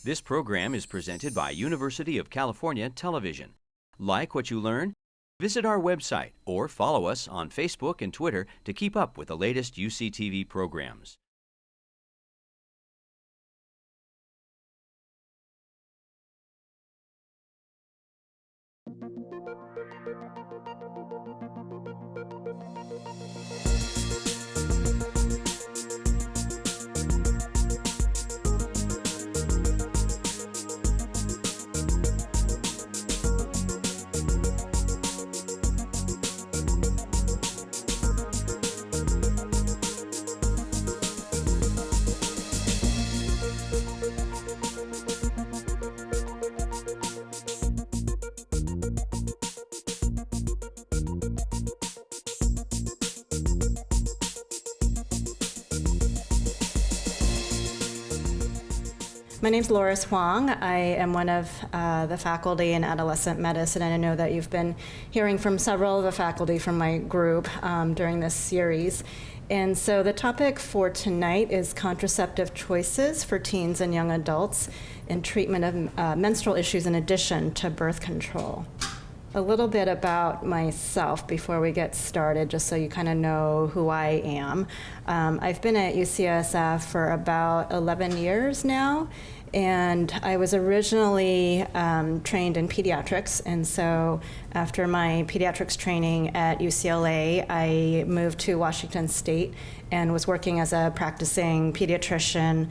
This program is presented by University of California Television. Like what you learn? Visit our website or follow us on Facebook and Twitter to keep up with the latest UCTV programs. My name's Loris Huang. I am one of the faculty in adolescent medicine, and I know that you've been hearing from several of the faculty from my group during this series. And so the topic for tonight is contraceptive choices for teens and young adults in treatment of menstrual issues in addition to birth control. A little bit about myself before we get started, just so you kind of know who I am. I've been at UCSF for about 11 years now, and I was originally trained in pediatrics, and so after my pediatrics training at UCLA, I moved to Washington State and was working as a practicing pediatrician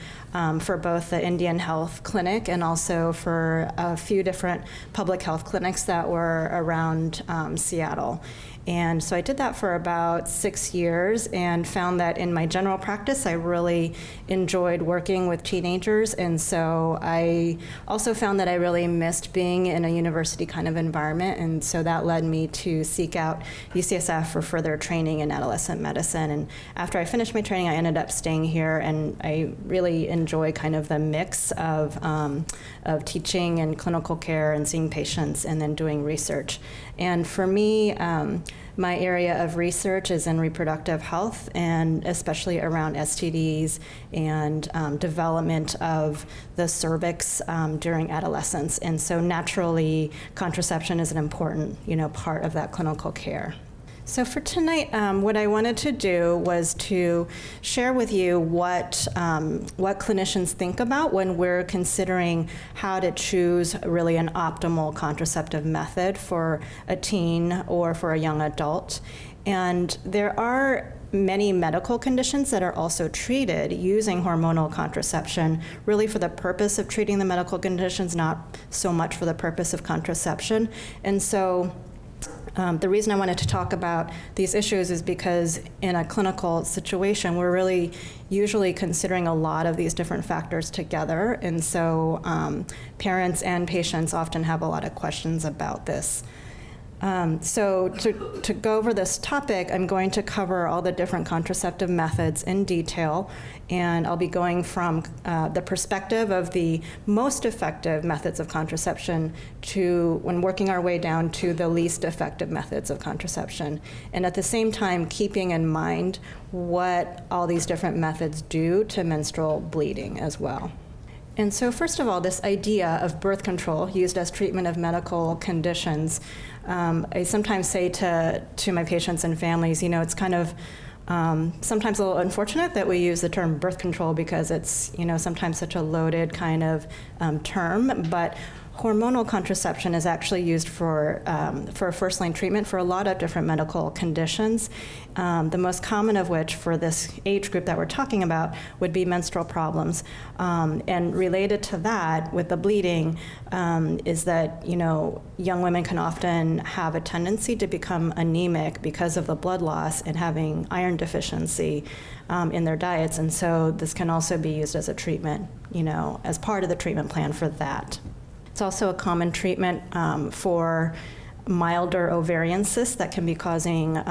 for both the Indian Health Clinic and also for a few different public health clinics that were around Seattle. And so I did that for about 6 years and found that in my general practice, I really enjoyed working with teenagers. And so I also found that I really missed being in a university kind of environment. And so that led me to seek out UCSF for further training in adolescent medicine. And after I finished my training, I ended up staying here, and I really enjoy kind of the mix of teaching and clinical care and seeing patients and then doing research. And for me, my area of research is in reproductive health, and especially around STDs and development of the cervix during adolescence. And so naturally, contraception is an important, part of that clinical care. So for tonight, what I wanted to do was to share with you what clinicians think about when we're considering how to choose really an optimal contraceptive method for a teen or for a young adult. And there are many medical conditions that are also treated using hormonal contraception, really for the purpose of treating the medical conditions, not so much for the purpose of contraception. And so the reason I wanted to talk about these issues is because in a clinical situation, we're really usually considering a lot of these different factors together. And so parents and patients often have a lot of questions about this. So to go over this topic, I'm going to cover all the different contraceptive methods in detail, and I'll be going from the perspective of the most effective methods of contraception to when working our way down to the least effective methods of contraception, and at the same time keeping in mind what all these different methods do to menstrual bleeding as well. And so first of all, this idea of birth control used as treatment of medical conditions, I sometimes say to my patients and families, it's kind of sometimes a little unfortunate that we use the term birth control because it's, sometimes such a loaded kind of term, but hormonal contraception is actually used for first-line treatment for a lot of different medical conditions. The most common of which for this age group that we're talking about would be menstrual problems. And related to that, with the bleeding, is that young women can often have a tendency to become anemic because of the blood loss and having iron deficiency in their diets. And so this can also be used as a treatment, as part of the treatment plan for that. It's also a common treatment for milder ovarian cysts that can be causing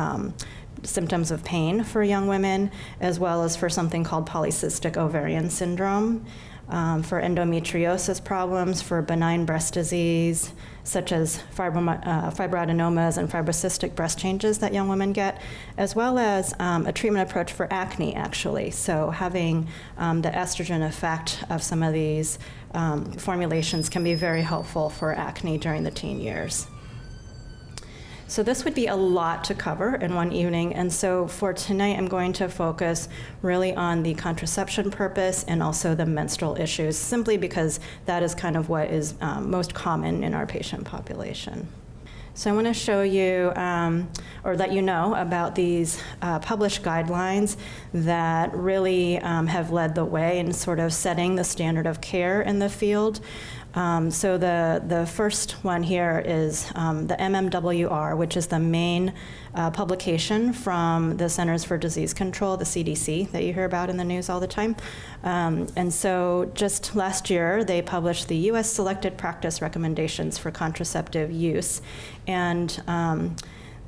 symptoms of pain for young women, as well as for something called polycystic ovarian syndrome. for endometriosis problems, for benign breast disease, such as fibroadenomas and fibrocystic breast changes that young women get, as well as a treatment approach for acne, actually. So having the estrogen effect of some of these formulations can be very helpful for acne during the teen years. So this would be a lot to cover in one evening, and so for tonight I'm going to focus really on the contraception purpose and also the menstrual issues, simply because that is kind of what is most common in our patient population. So I want to show you, or let you know about these published guidelines that really have led the way in sort of setting the standard of care in the field. So the first one here is the MMWR, which is the main publication from the Centers for Disease Control, the CDC, that you hear about in the news all the time. And so just last year, they published the U.S. Selected Practice Recommendations for Contraceptive Use. And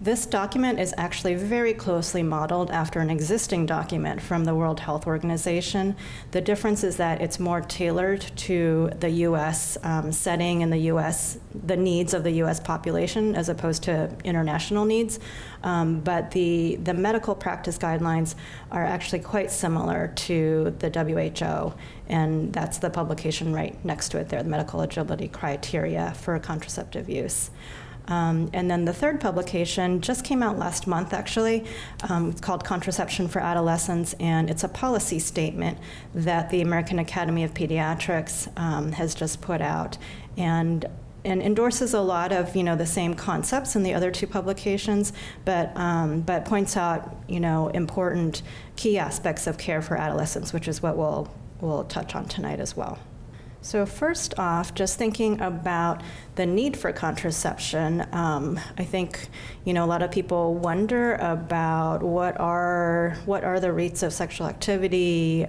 this document is actually very closely modeled after an existing document from the World Health Organization. The difference is that it's more tailored to the U.S. Setting and the needs of the U.S. population as opposed to international needs. But the medical practice guidelines are actually quite similar to the WHO, and that's the publication right next to it there, the medical eligibility criteria for contraceptive use. And then the third publication just came out last month, actually. It's called Contraception for Adolescents, and it's a policy statement that the American Academy of Pediatrics has just put out, and endorses a lot of the same concepts in the other two publications, but points out important key aspects of care for adolescents, which is what we'll touch on tonight as well. So first off, just thinking about the need for contraception, I think a lot of people wonder about what are the rates of sexual activity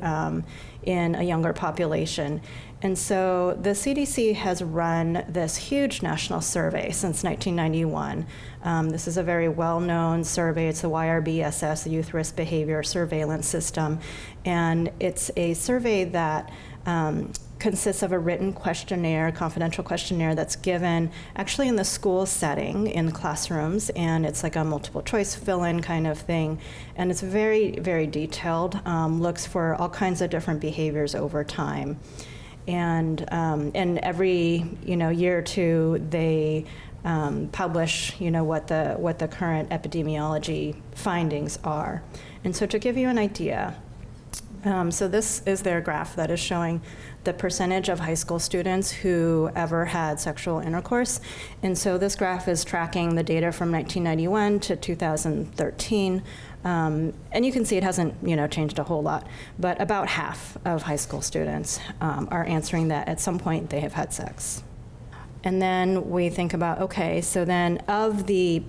in a younger population. And so the CDC has run this huge national survey since 1991. This is a very well-known survey. It's the YRBSS, the Youth Risk Behavior Surveillance System. And it's a survey that consists of a written questionnaire, confidential questionnaire that's given actually in the school setting, in classrooms, and it's like a multiple choice fill-in kind of thing. And it's very, very detailed, looks for all kinds of different behaviors over time. And every year or two, they publish what the current epidemiology findings are. And so to give you an idea, so this is their graph that is showing the percentage of high school students who ever had sexual intercourse. And so this graph is tracking the data from 1991 to 2013. And you can see it hasn't changed a whole lot, but about half of high school students are answering that at some point they have had sex. And then we think about, okay, so then of the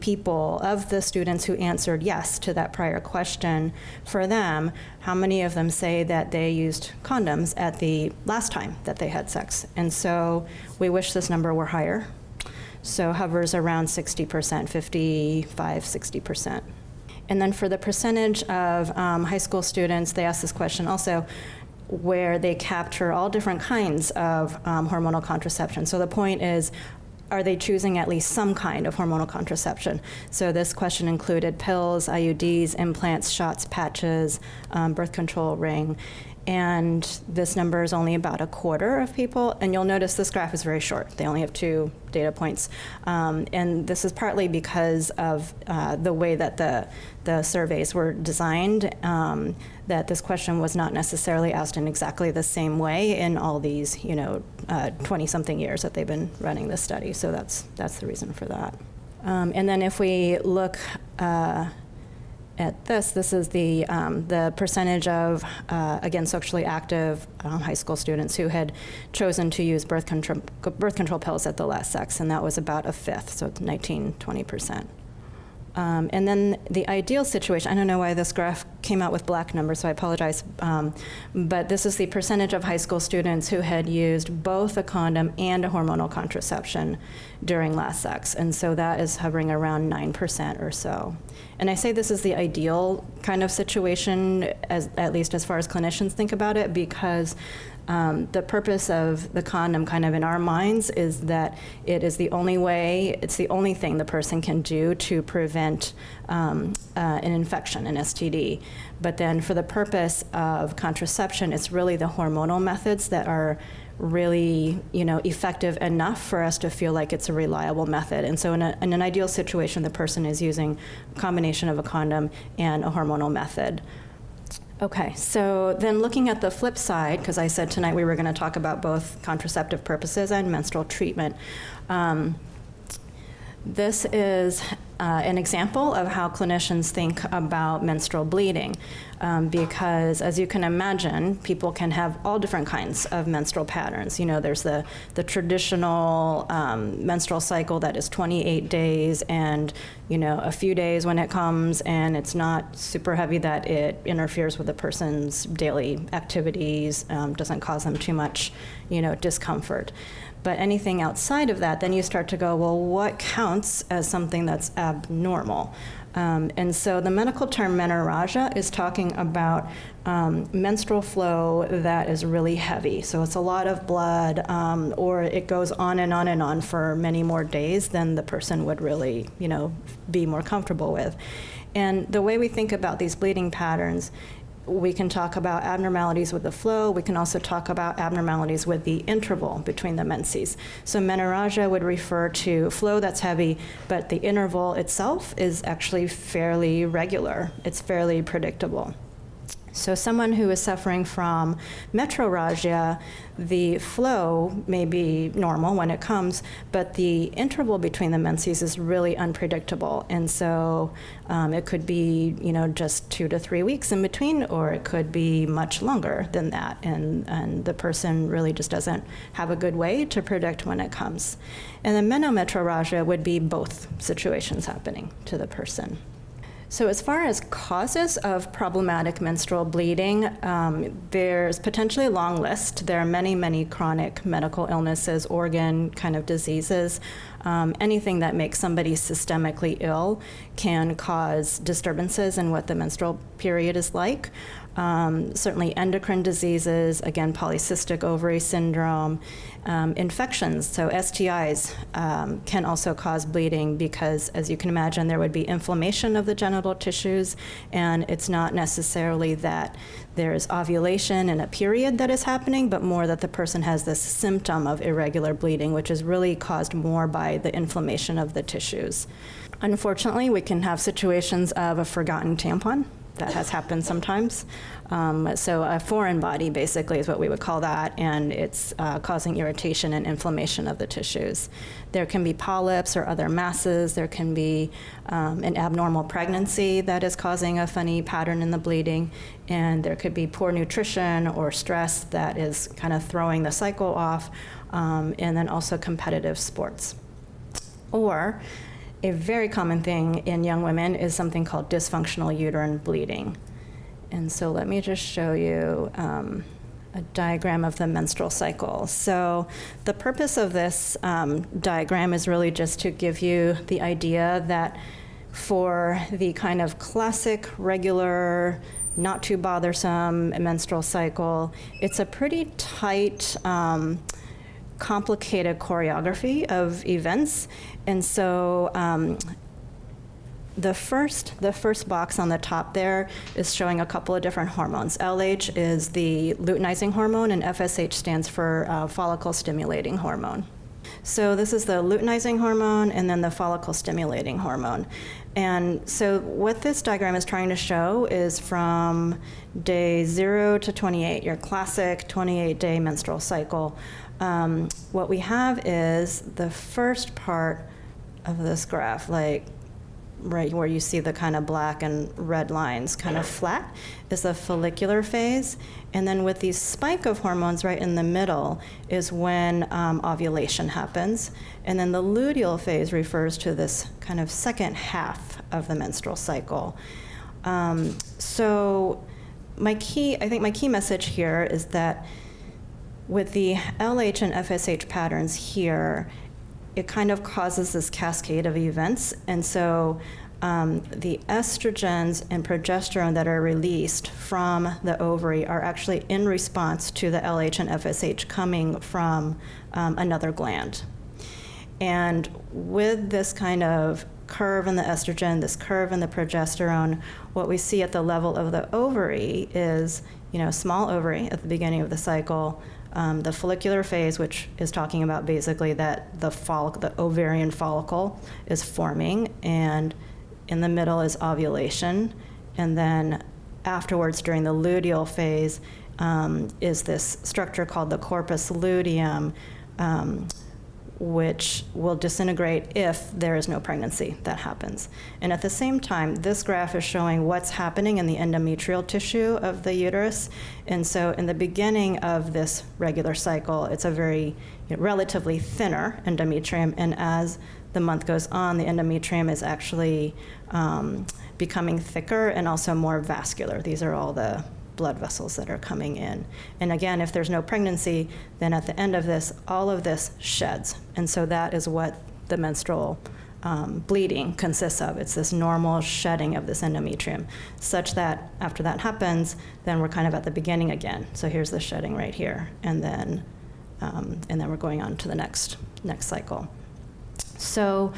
students who answered yes to that prior question, for them, how many of them say that they used condoms at the last time that they had sex? And so we wish this number were higher. So hovers around 60%, 55, 60%. And then for the percentage of high school students, they ask this question also, where they capture all different kinds of hormonal contraception. So the point is, are they choosing at least some kind of hormonal contraception? So this question included pills, IUDs, implants, shots, patches, birth control ring. And this number is only about a quarter of people. And you'll notice this graph is very short. They only have 2 data points. And this is partly because of the way that the surveys were designed, that this question was not necessarily asked in exactly the same way in all these 20-something years that they've been running this study. So that's the reason for that. And then if we look at this is the percentage of, again, sexually active high school students who had chosen to use birth control pills at the last sex, and that was about a fifth, so it's 19-20%. And then the ideal situation, I don't know why this graph came out with black numbers, so I apologize, but this is the percentage of high school students who had used both a condom and a hormonal contraception during last sex, and so that is hovering around 9% or so. And I say this is the ideal kind of situation, at least as far as clinicians think about it, because The purpose of the condom kind of in our minds is that it is the only way, it's the only thing the person can do to prevent an infection, an STD. But then for the purpose of contraception, it's really the hormonal methods that are really, effective enough for us to feel like it's a reliable method. And so in an ideal situation, the person is using a combination of a condom and a hormonal method. Okay, so then looking at the flip side, because I said tonight we were going to talk about both contraceptive purposes and menstrual treatment. This is an example of how clinicians think about menstrual bleeding, because as you can imagine, people can have all different kinds of menstrual patterns. There's the traditional menstrual cycle that is 28 days and, a few days when it comes, and it's not super heavy that it interferes with the person's daily activities, doesn't cause them too much, discomfort. But anything outside of that, then you start to go, well, what counts as something that's abnormal? And so the medical term menorrhagia is talking about menstrual flow that is really heavy. So it's a lot of blood, or it goes on and on and on for many more days than the person would really, be more comfortable with. And the way we think about these bleeding patterns, we can talk about abnormalities with the flow. We can also talk about abnormalities with the interval between the menses. So menorrhagia would refer to flow that's heavy, but the interval itself is actually fairly regular. It's fairly predictable. So someone who is suffering from metrorrhagia, the flow may be normal when it comes, but the interval between the menses is really unpredictable. And so it could be, just 2 to 3 weeks in between, or it could be much longer than that. And the person really just doesn't have a good way to predict when it comes. And then menometrorrhagia would be both situations happening to the person. So as far as causes of problematic menstrual bleeding, there's potentially a long list. There are many, many chronic medical illnesses, organ kind of diseases. Anything that makes somebody systemically ill can cause disturbances in what the menstrual period is like. Certainly endocrine diseases, again, polycystic ovary syndrome, infections, so STIs can also cause bleeding because, as you can imagine, there would be inflammation of the genital tissues, and it's not necessarily that there's ovulation in a period that is happening, but more that the person has this symptom of irregular bleeding, which is really caused more by the inflammation of the tissues. Unfortunately, we can have situations of a forgotten tampon. That has happened sometimes. So a foreign body basically is what we would call that, and it's causing irritation and inflammation of the tissues. There can be polyps or other masses. There can be an abnormal pregnancy that is causing a funny pattern in the bleeding, and there could be poor nutrition or stress that is kind of throwing the cycle off, and then also competitive sports. Or a very common thing in young women is something called dysfunctional uterine bleeding. And so let me just show you a diagram of the menstrual cycle. So the purpose of this diagram is really just to give you the idea that for the kind of classic, regular, not too bothersome menstrual cycle, it's a pretty tight, complicated choreography of events. And so the first box on the top there is showing a couple of different hormones. LH is the luteinizing hormone, and FSH stands for follicle stimulating hormone. So this is the luteinizing hormone and then the follicle stimulating hormone. And so what this diagram is trying to show is from day 0 to 28, your classic 28-day menstrual cycle. What we have is the first part of this graph, like right where you see the kind of black and red lines kind of flat, is the follicular phase. And then with these spike of hormones right in the middle is when ovulation happens. And then the luteal phase refers to this kind of second half of the menstrual cycle. So I think my key message here is that with the LH and FSH patterns here, it kind of causes this cascade of events. And so the estrogens and progesterone that are released from the ovary are actually in response to the LH and FSH coming from another gland. And with this kind of curve in the estrogen, this curve in the progesterone, what we see at the level of the ovary is, small ovary at the beginning of the cycle, the follicular phase, which is talking about basically that the ovarian follicle is forming, and in the middle is ovulation, and then afterwards during the luteal phase is this structure called the corpus luteum, which will disintegrate if there is no pregnancy that happens. And at the same time, this graph is showing what's happening in the endometrial tissue of the uterus. And so in the beginning of this regular cycle, it's a very relatively thinner endometrium, and as the month goes on, the endometrium is actually becoming thicker and also more vascular. These are all the blood vessels that are coming in. And again, if there's no pregnancy, then at the end of this, all of this sheds. And so that is what the menstrual bleeding consists of. It's this normal shedding of this endometrium, such that after that happens, then we're kind of at the beginning again. So here's the shedding right here, and then we're going on to the next cycle. So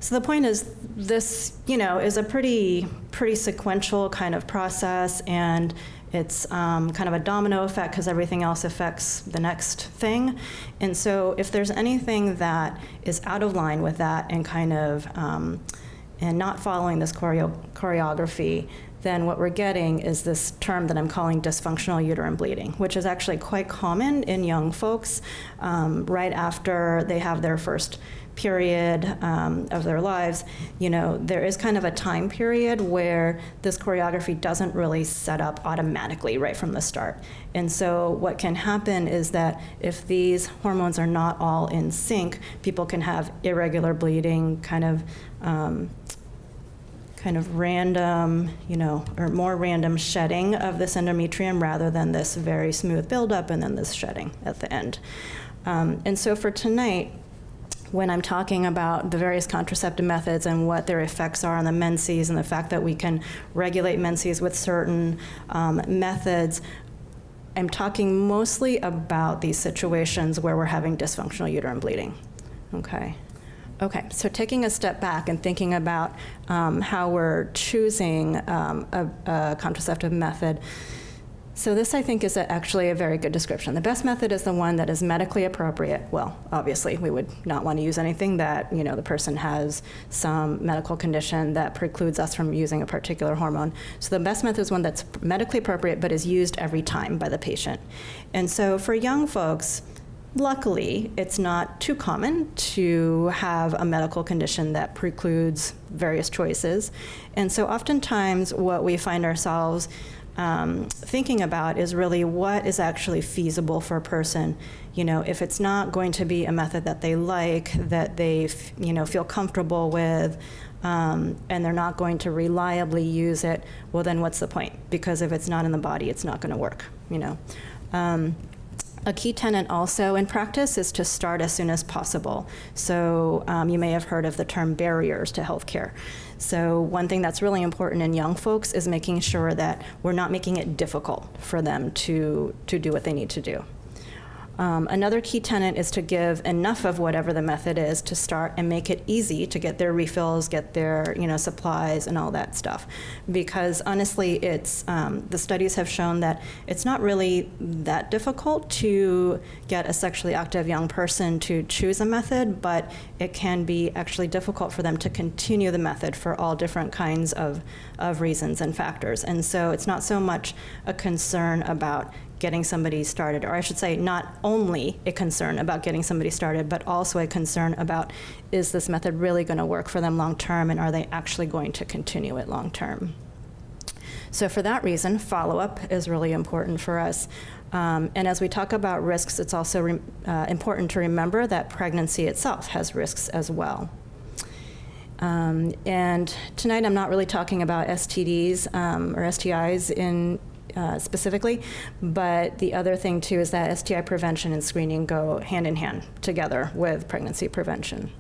the point is, this is a pretty sequential kind of process, and it's kind of a domino effect because everything else affects the next thing. And so if there's anything that is out of line with that and kind of and not following this choreography, then what we're getting is this term that I'm calling dysfunctional uterine bleeding, which is actually quite common in young folks right after they have their first period of their lives. There is kind of a time period where this choreography doesn't really set up automatically right from the start. And so what can happen is that if these hormones are not all in sync, people can have irregular bleeding, kind of random, or more random shedding of this endometrium rather than this very smooth buildup and then this shedding at the end. And so for tonight, when I'm talking about the various contraceptive methods and what their effects are on the menses and the fact that we can regulate menses with certain methods, I'm talking mostly about these situations where we're having dysfunctional uterine bleeding. Okay, so taking a step back and thinking about how we're choosing a contraceptive method. So this, I think, is actually a very good description. The best method is the one that is medically appropriate. Well, obviously, we would not want to use anything that, the person has some medical condition that precludes us from using a particular hormone. So the best method is one that's medically appropriate but is used every time by the patient. And so for young folks, luckily, it's not too common to have a medical condition that precludes various choices. And so oftentimes what we find ourselves thinking about is really what is actually feasible for a person. If it's not going to be a method that they like, that they feel comfortable with, and they're not going to reliably use it, well, then what's the point? Because if it's not in the body, it's not going to work. A key tenet also in practice is to start as soon as possible. So you may have heard of the term barriers to healthcare. So one thing that's really important in young folks is making sure that we're not making it difficult for them to do what they need to do. Another key tenet is to give enough of whatever the method is to start and make it easy to get their refills, get their supplies and all that stuff. Because honestly, it's the studies have shown that it's not really that difficult to get a sexually active young person to choose a method, but it can be actually difficult for them to continue the method for all different kinds of reasons and factors. And so it's not so much a concern about getting somebody started, or I should say not only a concern about getting somebody started, but also a concern about, is this method really going to work for them long term, and are they actually going to continue it long term? So for that reason, follow-up is really important for us. And as we talk about risks, it's also important to remember that pregnancy itself has risks as well. And tonight I'm not really talking about STDs or STIs specifically, but the other thing too is that STI prevention and screening go hand in hand together with pregnancy prevention.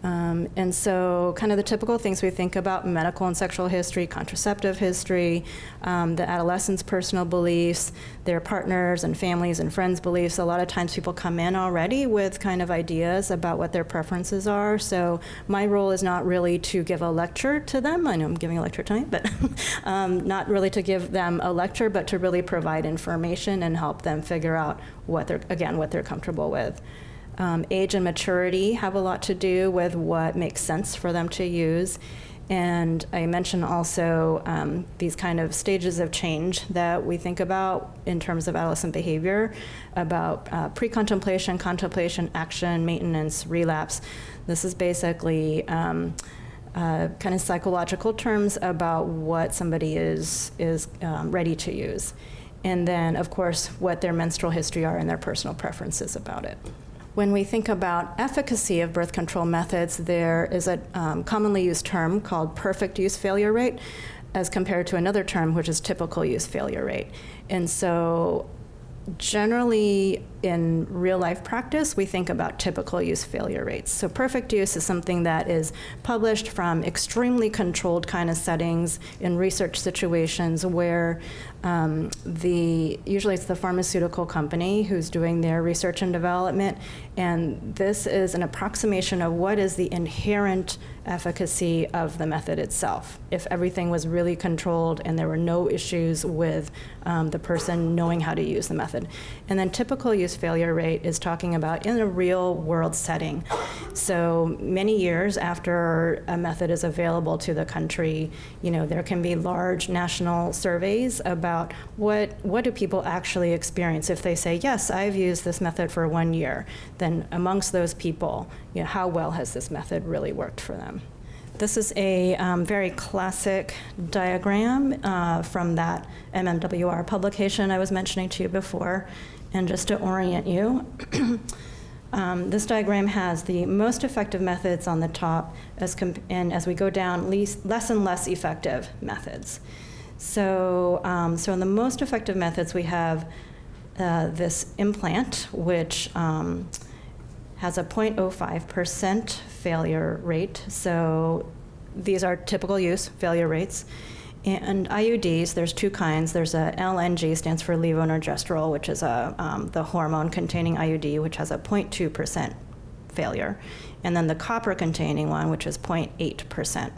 And so kind of the typical things we think about: medical and sexual history, contraceptive history, the adolescent's personal beliefs, their partners and families and friends' beliefs. A lot of times people come in already with kind of ideas about what their preferences are. So my role is not really to give a lecture to them. I know I'm giving a lecture tonight, but not really to give them a lecture, but to really provide information and help them figure out what they're comfortable with. Age and maturity have a lot to do with what makes sense for them to use. And I mentioned also these kind of stages of change that we think about in terms of adolescent behavior, about pre-contemplation, contemplation, action, maintenance, relapse. This is basically kind of psychological terms about what somebody is ready to use. And then, of course, what their menstrual history are and their personal preferences about it. When we think about efficacy of birth control methods, there is a commonly used term called perfect use failure rate as compared to another term, which is typical use failure rate. And so generally in real life practice, we think about typical use failure rates. So perfect use is something that is published from extremely controlled kind of settings in research situations where usually it's the pharmaceutical company who's doing their research and development, and this is an approximation of what is the inherent efficacy of the method itself. If everything was really controlled and there were no issues with the person knowing how to use the method. And then typical use failure rate is talking about in a real world setting. So many years after a method is available to the country, there can be large national surveys about what do people actually experience. If they say, yes, I've used this method for 1 year, then amongst those people, how well has this method really worked for them? This is a very classic diagram from that MMWR publication I was mentioning to you before. And just to orient you, this diagram has the most effective methods on the top, and as we go down, less and less effective methods. So in the most effective methods, we have this implant, which has a 0.05% failure rate. So these are typical use failure rates. And IUDs, there's two kinds. There's a LNG, stands for levonorgestrel, which is the hormone-containing IUD, which has a 0.2% failure. And then the copper-containing one, which is 0.8%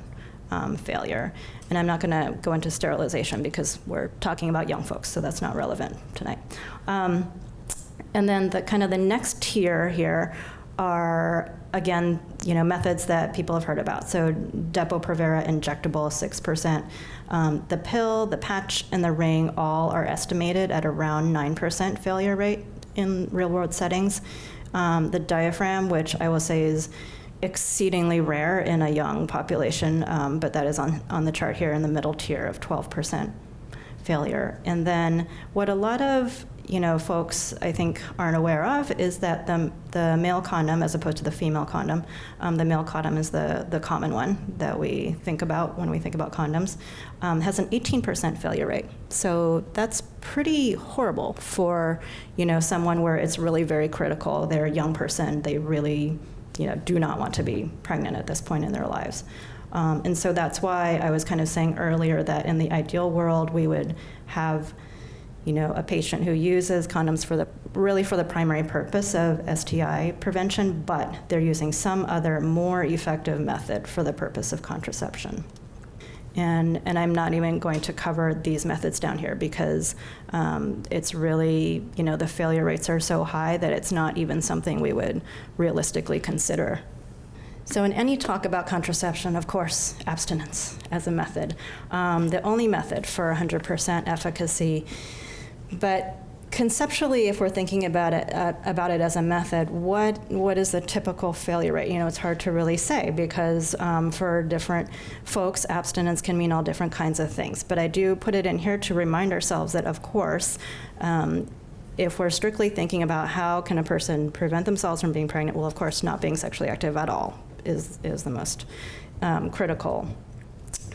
failure. And I'm not going to go into sterilization because we're talking about young folks, so that's not relevant tonight. And then the next tier here are, again, methods that people have heard about. So Depo-Provera injectable, 6%. The pill, the patch, and the ring all are estimated at around 9% failure rate in real-world settings. The diaphragm, which I will say is exceedingly rare in a young population, but that is on the chart here in the middle tier of 12% failure. And then what a lot of folks I think aren't aware of is that the male condom, as opposed to the female condom, the male condom is the common one that we think about when we think about condoms, has an 18% failure rate. So that's pretty horrible for someone where it's really very critical. They're a young person. They really do not want to be pregnant at this point in their lives. And so that's why I was kind of saying earlier that in the ideal world, we would have a patient who uses condoms for the primary purpose of STI prevention, but they're using some other more effective method for the purpose of contraception. And I'm not even going to cover these methods down here because it's really, the failure rates are so high that it's not even something we would realistically consider. So in any talk about contraception, of course, abstinence as a method, the only method for 100% efficacy. But conceptually, if we're thinking about it as a method, what is the typical failure rate? It's hard to really say because for different folks, abstinence can mean all different kinds of things. But I do put it in here to remind ourselves that, of course, if we're strictly thinking about how can a person prevent themselves from being pregnant, well, of course, not being sexually active at all is the most critical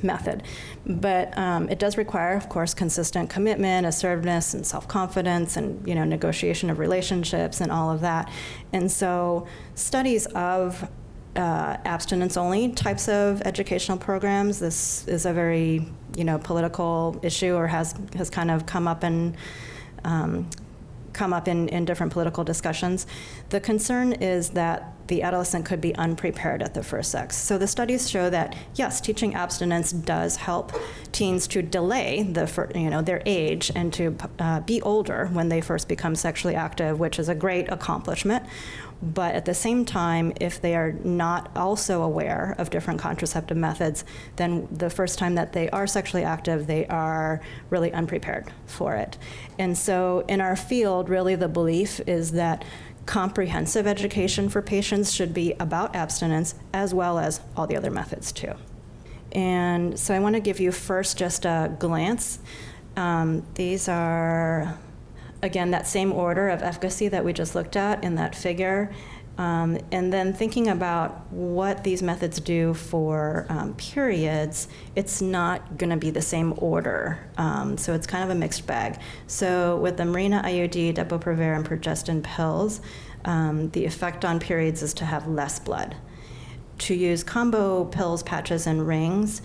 method. But it does require, of course, consistent commitment, assertiveness, and self-confidence, and negotiation of relationships and all of that. And so studies of abstinence-only types of educational programs. This is a very, political issue, or has kind of come up in different political discussions. The concern is that the adolescent could be unprepared at the first sex. So the studies show that, yes, teaching abstinence does help teens to delay their age and to be older when they first become sexually active, which is a great accomplishment. But at the same time, if they are not also aware of different contraceptive methods, then the first time that they are sexually active, they are really unprepared for it. And so in our field, really the belief is that comprehensive education for patients should be about abstinence as well as all the other methods too. And so I want to give you first just a glance. These are, again, that same order of efficacy that we just looked at in that figure. And then thinking about what these methods do for periods, it's not going to be the same order. So it's kind of a mixed bag. So with the Hormonal IUD, Depo-Provera, and Progestin pills, the effect on periods is to have less blood. To use combo pills, patches, and rings,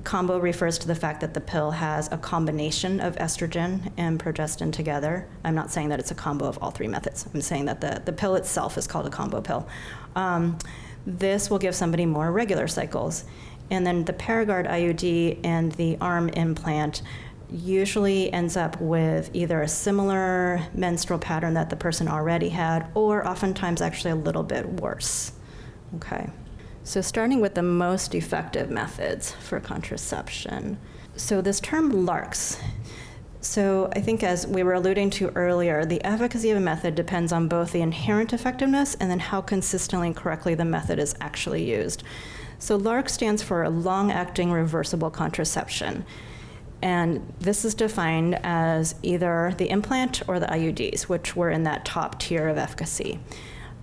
combo refers to the fact that the pill has a combination of estrogen and progestin together. I'm not saying that it's a combo of all three methods. I'm saying that the pill itself is called a combo pill. This will give somebody more regular cycles. And then the Paragard IUD and the arm implant usually ends up with either a similar menstrual pattern that the person already had, or oftentimes actually a little bit worse. Okay. So starting with the most effective methods for contraception. So this term LARCs. So I think, as we were alluding to earlier, the efficacy of a method depends on both the inherent effectiveness and then how consistently and correctly the method is actually used. So LARC stands for a long-acting reversible contraception. And this is defined as either the implant or the IUDs, which were in that top tier of efficacy.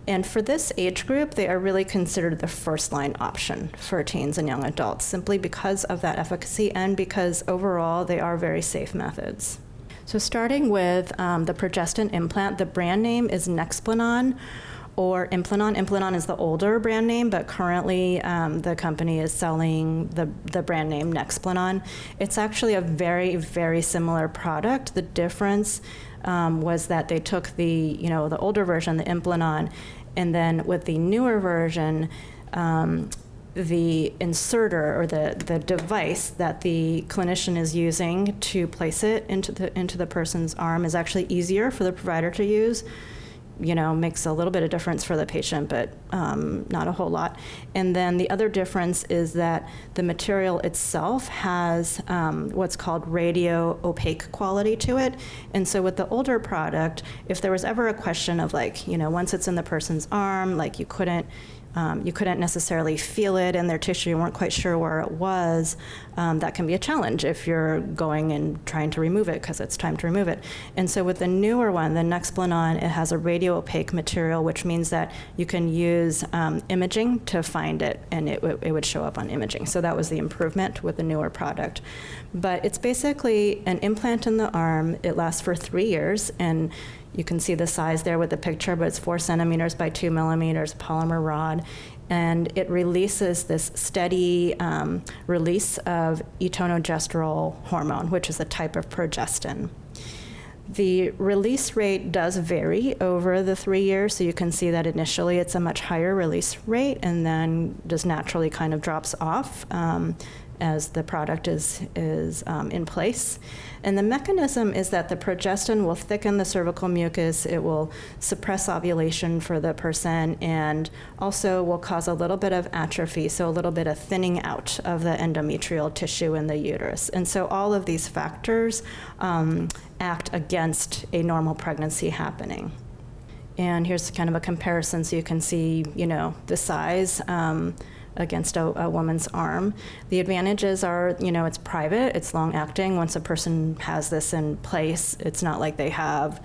And for this age group, they are really considered the first-line option for teens and young adults, simply because of that efficacy and because overall they are very safe methods. So starting with the Progestin implant, the brand name is Nexplanon or Implanon. Implanon is the older brand name, but currently the company is selling the brand name Nexplanon. It's actually a very, very similar product. The difference was that they took the older version, the Implanon, and then with the newer version, the inserter or the device that the clinician is using to place it into the person's arm is actually easier for the provider to use. Makes a little bit of difference for the patient, but not a whole lot. And then the other difference is that the material itself has what's called radio opaque quality to it. And so with the older product, if there was ever a question of once it's in the person's arm, you couldn't necessarily feel it in their tissue, you weren't quite sure where it was, that can be a challenge if you're going and trying to remove it because it's time to remove it. And so with the newer one, the Nexplanon, it has a radio opaque material, which means that you can use imaging to find it, and it would show up on imaging. So that was the improvement with the newer product. But it's basically an implant in the arm. It lasts for 3 years, and you can see the size there with the picture, but it's 4 centimeters by 2 millimeters polymer rod. And it releases this steady release of etonogestrel hormone, which is a type of progestin. The release rate does vary over the 3 years, so you can see that initially it's a much higher release rate and then just naturally kind of drops off as the product is in place. And the mechanism is that the progestin will thicken the cervical mucus, it will suppress ovulation for the person, and also will cause a little bit of atrophy, so a little bit of thinning out of the endometrial tissue in the uterus. And so all of these factors act against a normal pregnancy happening. And here's kind of a comparison so you can see, the size against a woman's arm. The advantages are, it's private, it's long acting. Once a person has this in place, it's not like they have,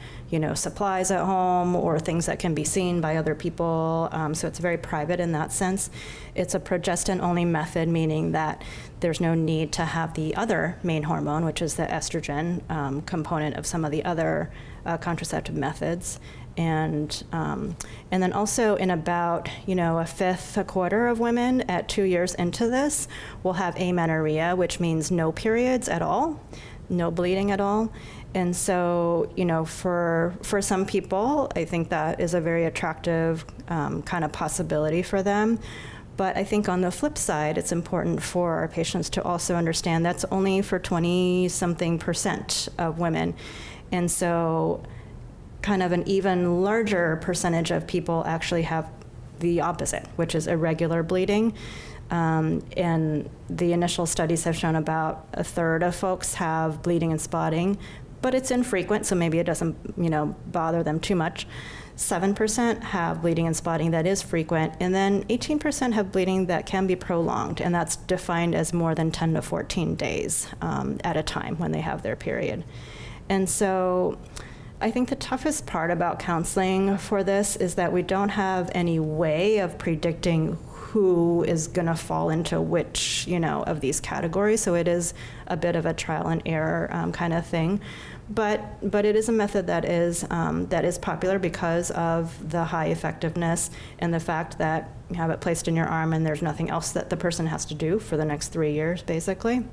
supplies at home or things that can be seen by other people. So it's very private in that sense. It's a progestin-only method, meaning that there's no need to have the other main hormone, which is the estrogen component of some of the other contraceptive methods. And then also in about, a fifth, a quarter of women at 2 years into this will have amenorrhea, which means no periods at all, no bleeding at all. And so, for some people, I think that is a very attractive kind of possibility for them. But I think on the flip side, it's important for our patients to also understand that's only for 20-something% of women. And so kind of an even larger percentage of people actually have the opposite, which is irregular bleeding. And the initial studies have shown about a third of folks have bleeding and spotting, but it's infrequent, so maybe it doesn't, bother them too much. 7% have bleeding and spotting that is frequent, and then 18% have bleeding that can be prolonged, and that's defined as more than 10 to 14 days at a time when they have their period. And so I think the toughest part about counseling for this is that we don't have any way of predicting who is going to fall into which, of these categories. So it is a bit of a trial and error kind of thing. But it is a method that is popular because of the high effectiveness and the fact that you have it placed in your arm and there's nothing else that the person has to do for the next 3 years, basically.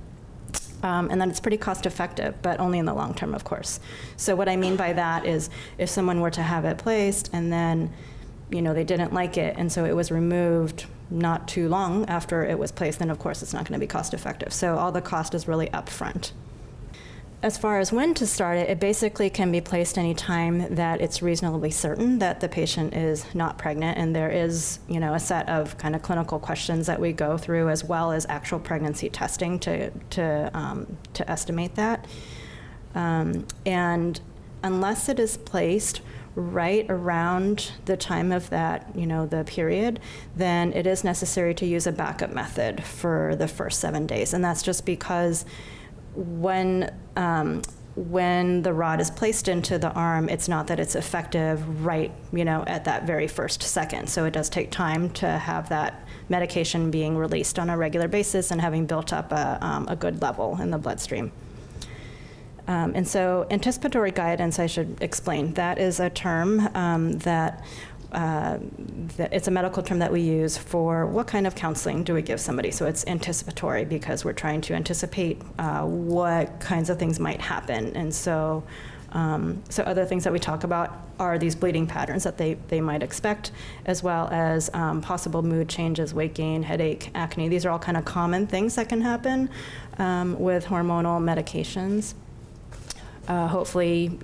And then it's pretty cost effective, but only in the long term, of course. So what I mean by that is if someone were to have it placed and then, they didn't like it, and so it was removed not too long after it was placed, then of course it's not going to be cost effective. So all the cost is really upfront. As far as when to start it, it basically can be placed any time that it's reasonably certain that the patient is not pregnant, and there is, a set of kind of clinical questions that we go through as well as actual pregnancy testing to estimate that. And unless it is placed right around the time of that, the period, then it is necessary to use a backup method for the first 7 days, and that's just because when the rod is placed into the arm, it's not that it's effective right, at that very first second. So it does take time to have that medication being released on a regular basis and having built up a good level in the bloodstream. And so anticipatory guidance, I should explain, that is a term that it's a medical term that we use for what kind of counseling do we give somebody. So it's anticipatory because we're trying to anticipate what kinds of things might happen. And so other things that we talk about are these bleeding patterns that they might expect, as well as possible mood changes, weight gain, headache, acne. These are all kind of common things that can happen with hormonal medications. Hopefully,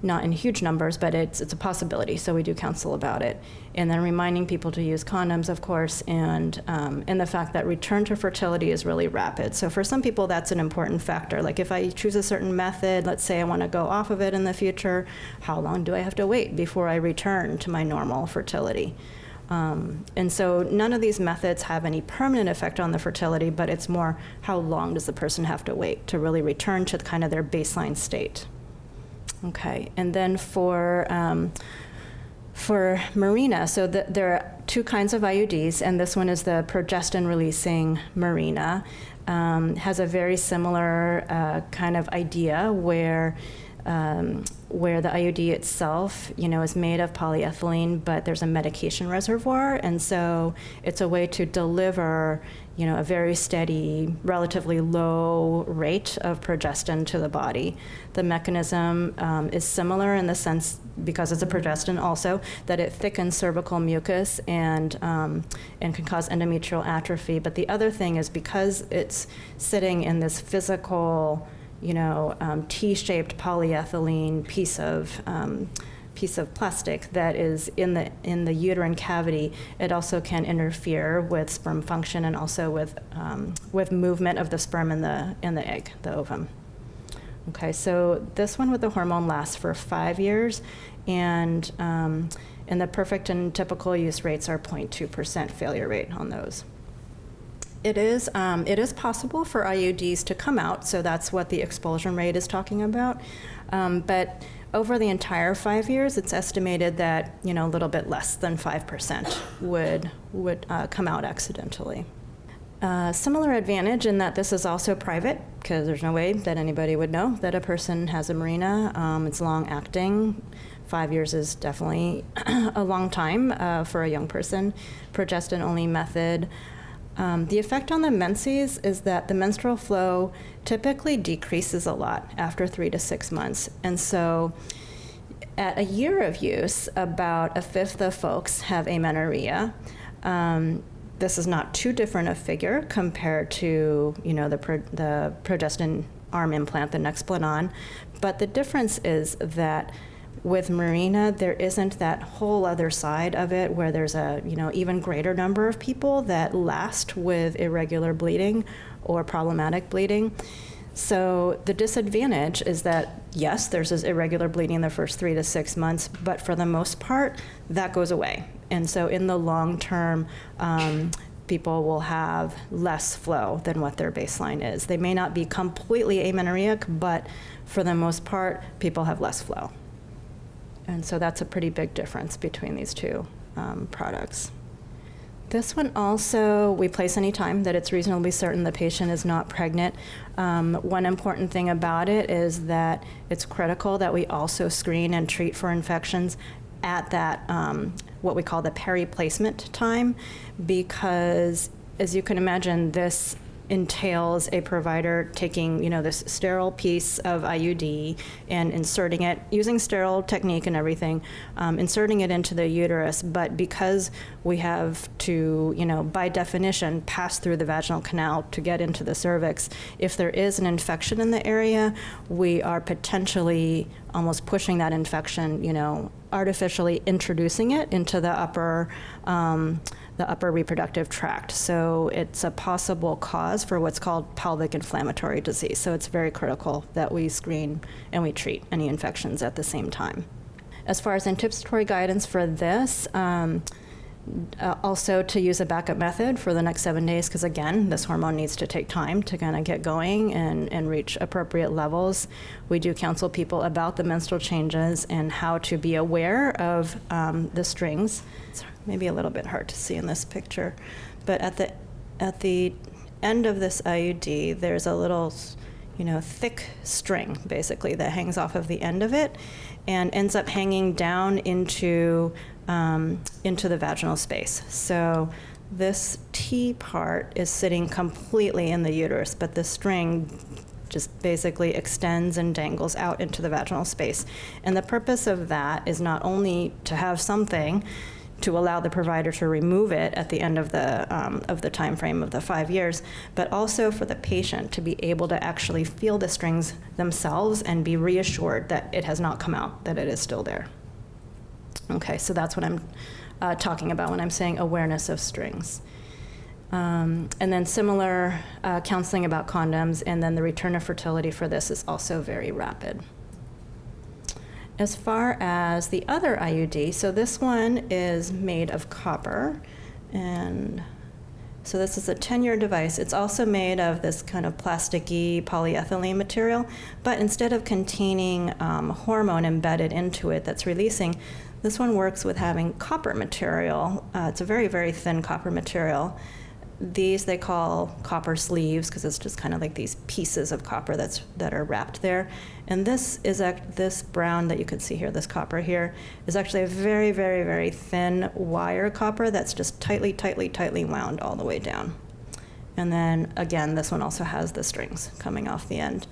not in huge numbers, but it's a possibility, so we do counsel about it. And then reminding people to use condoms, of course, and the fact that return to fertility is really rapid. So for some people, that's an important factor. Like if I choose a certain method, let's say I want to go off of it in the future, how long do I have to wait before I return to my normal fertility? And so none of these methods have any permanent effect on the fertility, but it's more how long does the person have to wait to really return to kind of their baseline state. Okay, and then for Mirena, so there are two kinds of IUDs, and this one is the progestin-releasing Mirena. Has a very similar kind of idea where the IUD itself, is made of polyethylene, but there's a medication reservoir, and so it's a way to deliver, a very steady, relatively low rate of progestin to the body. The mechanism is similar in the sense, because it's a progestin also, that it thickens cervical mucus and can cause endometrial atrophy. But the other thing is because it's sitting in this physical, T-shaped polyethylene piece of plastic that is in the uterine cavity, it also can interfere with sperm function and also with movement of the sperm in the egg, the ovum. Okay, so this one with the hormone lasts for 5 years, and the perfect and typical use rates are 0.2% failure rate on those. It is possible for IUDs to come out, so that's what the expulsion rate is talking about. But over the entire 5 years, it's estimated that a little bit less than 5% would come out accidentally. Similar advantage in that this is also private, because there's no way that anybody would know that a person has a Mirena. It's long-acting, 5 years is definitely a long time for a young person. Progestin-only method. The effect on the menses is that the menstrual flow typically decreases a lot after 3 to 6 months. And so at a year of use, about a fifth of folks have amenorrhea. This is not too different a figure compared to, the progestin arm implant, the Nexplanon. But the difference is that with Mirena, there isn't that whole other side of it where there's a, even greater number of people that last with irregular bleeding or problematic bleeding. So the disadvantage is that, yes, there's this irregular bleeding in the first 3 to 6 months, but for the most part, that goes away. And so in the long term, people will have less flow than what their baseline is. They may not be completely amenorrheic, but for the most part, people have less flow. And so that's a pretty big difference between these two products. This one also, we place any time that it's reasonably certain the patient is not pregnant. One important thing about it is that it's critical that we also screen and treat for infections at that, what we call the peri-placement time, because as you can imagine, this entails a provider taking, this sterile piece of IUD and inserting it, using sterile technique and everything, inserting it into the uterus. But because we have to, by definition, pass through the vaginal canal to get into the cervix, if there is an infection in the area, we are potentially almost pushing that infection, artificially introducing it into the upper reproductive tract. So it's a possible cause for what's called pelvic inflammatory disease. So it's very critical that we screen and we treat any infections at the same time. As far as anticipatory guidance for this, also to use a backup method for the next 7 days, because again, this hormone needs to take time to kind of get going and reach appropriate levels. We do counsel people about the menstrual changes and how to be aware of the strings. It's maybe a little bit hard to see in this picture, but at the end of this IUD, there's a little, thick string basically that hangs off of the end of it and ends up hanging down into the vaginal space. So this T part is sitting completely in the uterus, but the string just basically extends and dangles out into the vaginal space. And the purpose of that is not only to have something to allow the provider to remove it at the end of the time frame of the 5 years, but also for the patient to be able to actually feel the strings themselves and be reassured that it has not come out, that it is still there. Okay, so that's what I'm talking about when I'm saying awareness of strings. And then similar counseling about condoms, and then the return of fertility for this is also very rapid. As far as the other IUD, so this one is made of copper, and so this is a 10-year device. It's also made of this kind of plasticky polyethylene material, but instead of containing hormone embedded into it that's releasing, this one works with having copper material. It's a very, very thin copper material. These they call copper sleeves because it's just kind of like these pieces of copper that are wrapped there. And this brown that you can see here, this copper here, is actually a very, very, very thin wire copper that's just tightly, tightly, tightly wound all the way down. And then again, this one also has the strings coming off the end.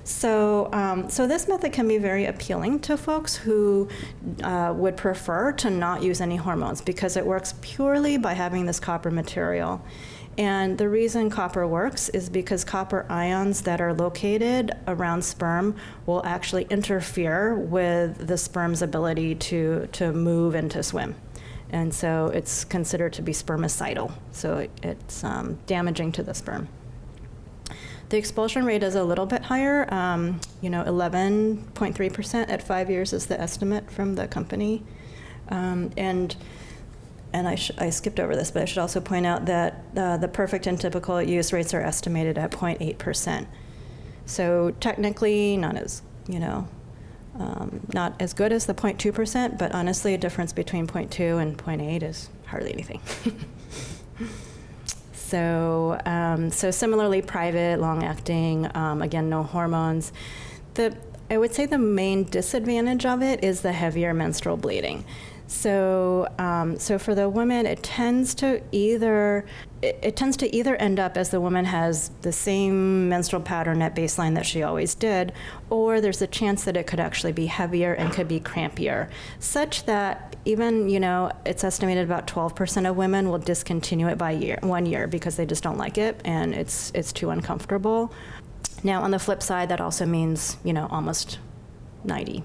So this method can be very appealing to folks who would prefer to not use any hormones because it works purely by having this copper material. And the reason copper works is because copper ions that are located around sperm will actually interfere with the sperm's ability to move and to swim. And so it's considered to be spermicidal. So it's damaging to the sperm. The expulsion rate is a little bit higher, 11.3% at 5 years is the estimate from the company. And I skipped over this, but I should also point out that the perfect and typical use rates are estimated at 0.8%. So technically not as, not as good as the 0.2%, but honestly a difference between 0.2 and 0.8 is hardly anything. So similarly, private, long-acting, again, no hormones. I would say the main disadvantage of it is the heavier menstrual bleeding. So for the woman, it tends to either end up as the woman has the same menstrual pattern at baseline that she always did, or there's a chance that it could actually be heavier and could be crampier, such that even, it's estimated about 12% of women will discontinue it by 1 year because they just don't like it and it's too uncomfortable. Now, on the flip side, that also means, almost 90%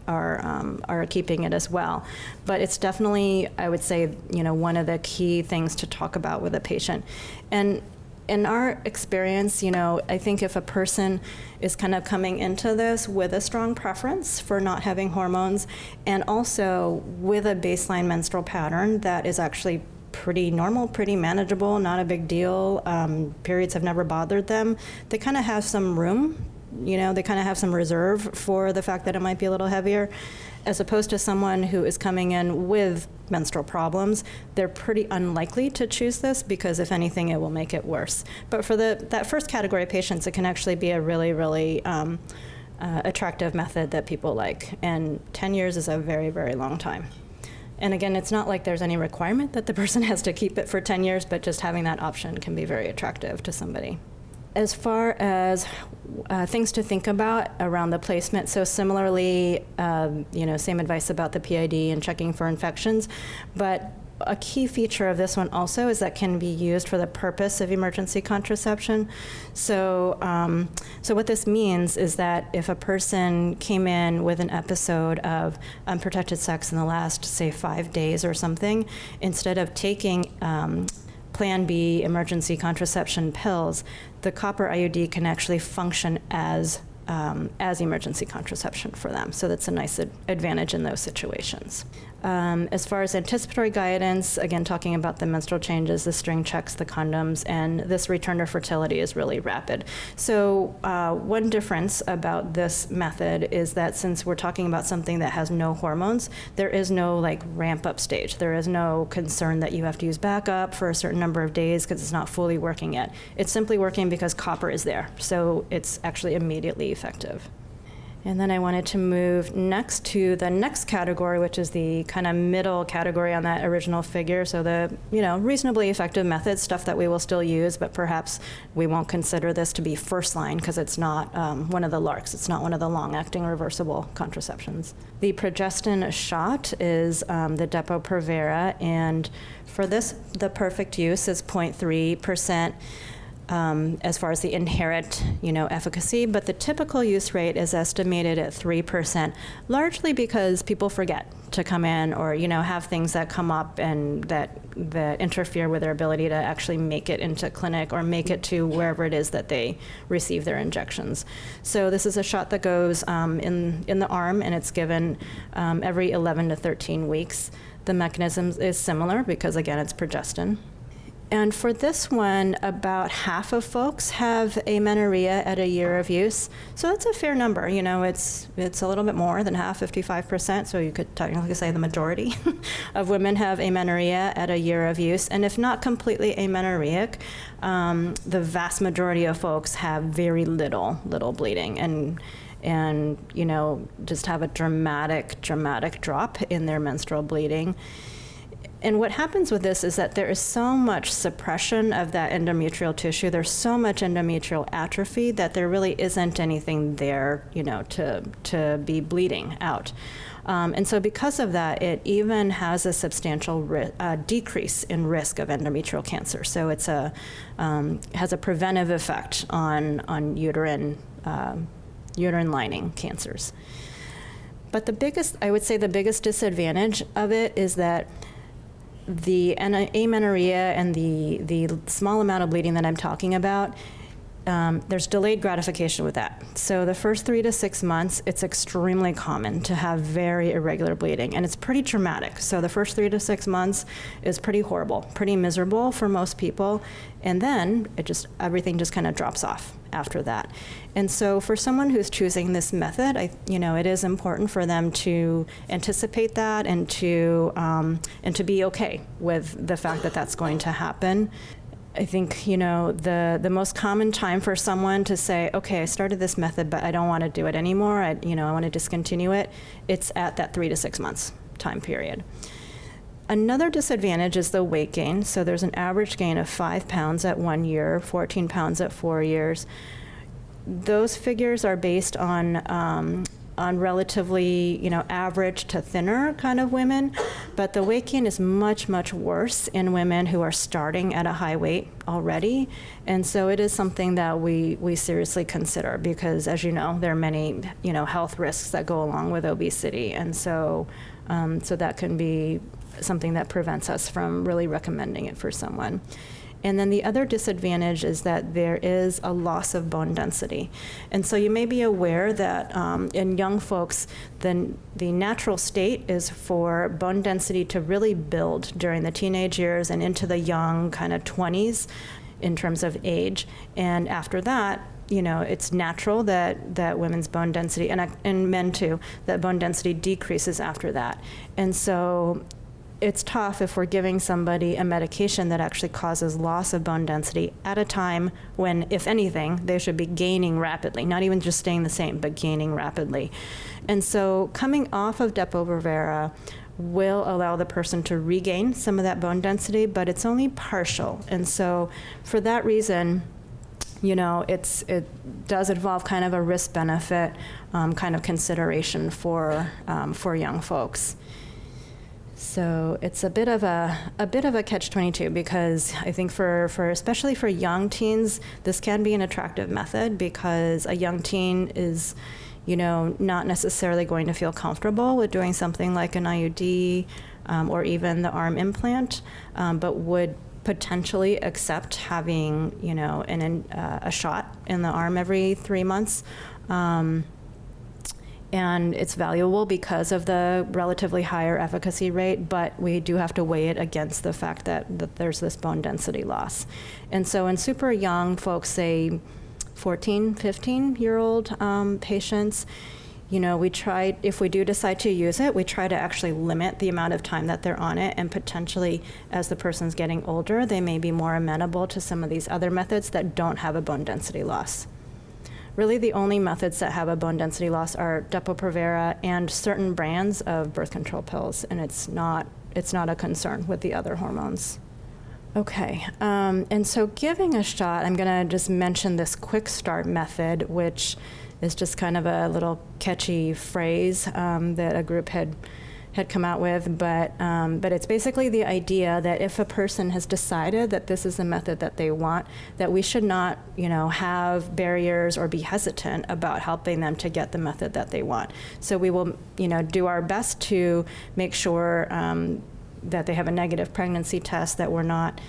are keeping it as well. But it's definitely, I would say, one of the key things to talk about with a patient. And in our experience, I think if a person is kind of coming into this with a strong preference for not having hormones and also with a baseline menstrual pattern that is actually pretty normal, pretty manageable, not a big deal, periods have never bothered them, they kind of have some room. They kind of have some reserve for the fact that it might be a little heavier, as opposed to someone who is coming in with menstrual problems. They're pretty unlikely to choose this because, if anything, it will make it worse. But for that first category of patients, it can actually be a really, really attractive method that people like. And 10 years is a very, very long time. And again, it's not like there's any requirement that the person has to keep it for 10 years, but just having that option can be very attractive to somebody. As far as things to think about around the placement, so similarly, same advice about the PID and checking for infections, but a key feature of this one also is that can be used for the purpose of emergency contraception. So what this means is that if a person came in with an episode of unprotected sex in the last, say, 5 days or something, instead of taking Plan B emergency contraception pills, the copper IUD can actually function as emergency contraception for them. So that's a nice advantage in those situations. As far as anticipatory guidance, again, talking about the menstrual changes, the string checks, the condoms, and this return to fertility is really rapid. So one difference about this method is that since we're talking about something that has no hormones, there is no ramp up stage. There is no concern that you have to use backup for a certain number of days because it's not fully working yet. It's simply working because copper is there. So it's actually immediately effective. And then I wanted to move next to the next category, which is the kind of middle category on that original figure. So the, reasonably effective methods, stuff that we will still use, but perhaps we won't consider this to be first line because it's not one of the LARCs. It's not one of the long-acting reversible contraceptions. The Progestin shot is the Depo-Provera, and for this, the perfect use is 0.3%. As far as the inherent, efficacy, but the typical use rate is estimated at 3%, largely because people forget to come in or, have things that come up and that interfere with their ability to actually make it into clinic or make it to wherever it is that they receive their injections. So this is a shot that goes in the arm, and it's given every 11 to 13 weeks. The mechanism is similar because, again, it's progestin. And for this one, about half of folks have amenorrhea at a year of use. So that's a fair number. It's a little bit more than half, 55%. So you could technically say the majority of women have amenorrhea at a year of use. And if not completely amenorrheic, the vast majority of folks have very little bleeding and just have a dramatic drop in their menstrual bleeding. And what happens with this is that there is so much suppression of that endometrial tissue, there's so much endometrial atrophy that there really isn't anything there, to be bleeding out. And so because of that, it even has a substantial decrease in risk of endometrial cancer. So it's has a preventive effect on uterine lining cancers. But I would say the biggest disadvantage of it is that the amenorrhea and the small amount of bleeding that I'm talking about, there's delayed gratification with that. So the first 3 to 6 months, it's extremely common to have very irregular bleeding, and it's pretty traumatic. So the first 3 to 6 months is pretty horrible, pretty miserable for most people, and then everything just kind of drops off after that. And so for someone who's choosing this method, it is important for them to anticipate that and to be okay with the fact that that's going to happen. I think, the most common time for someone to say, okay, I started this method, but I don't want to do it anymore. I want to discontinue it. It's at that 3 to 6 months time period. Another disadvantage is the weight gain. So there's an average gain of 5 pounds at 1 year, 14 pounds at 4 years. Those figures are based on relatively, average to thinner kind of women, but the weight gain is much, much worse in women who are starting at a high weight already. And so it is something that we seriously consider because, as you know, there are many, health risks that go along with obesity. And so that can be something that prevents us from really recommending it for someone. And then the other disadvantage is that there is a loss of bone density. And so you may be aware that in young folks, the natural state is for bone density to really build during the teenage years and into the young kind of 20s in terms of age. And after that, it's natural that women's bone density, and men too, that bone density decreases after that. And so it's tough if we're giving somebody a medication that actually causes loss of bone density at a time when, if anything, they should be gaining rapidly, not even just staying the same, but gaining rapidly. And so coming off of Depo-Provera will allow the person to regain some of that bone density, but it's only partial. And so for that reason, it does involve kind of a risk-benefit kind of consideration for young folks. So it's a bit of a catch-22 because I think for especially for young teens, this can be an attractive method because a young teen is, not necessarily going to feel comfortable with doing something like an IUD or even the arm implant, but would potentially accept having, a shot in the arm every 3 months. And it's valuable because of the relatively higher efficacy rate, but we do have to weigh it against the fact that there's this bone density loss. And so in super young folks, say 14, 15-year-old patients, we try, if we do decide to use it, we try to actually limit the amount of time that they're on it, and potentially as the person's getting older, they may be more amenable to some of these other methods that don't have a bone density loss. Really, the only methods that have a bone density loss are Depo-Provera and certain brands of birth control pills, and it's not a concern with the other hormones. Okay, and so giving a shot, I'm going to just mention this quick start method, which is just kind of a little catchy phrase that a group had come out with, but it's basically the idea that if a person has decided that this is the method that they want, that we should not, have barriers or be hesitant about helping them to get the method that they want. So we will, do our best to make sure that they have a negative pregnancy test, that we're not,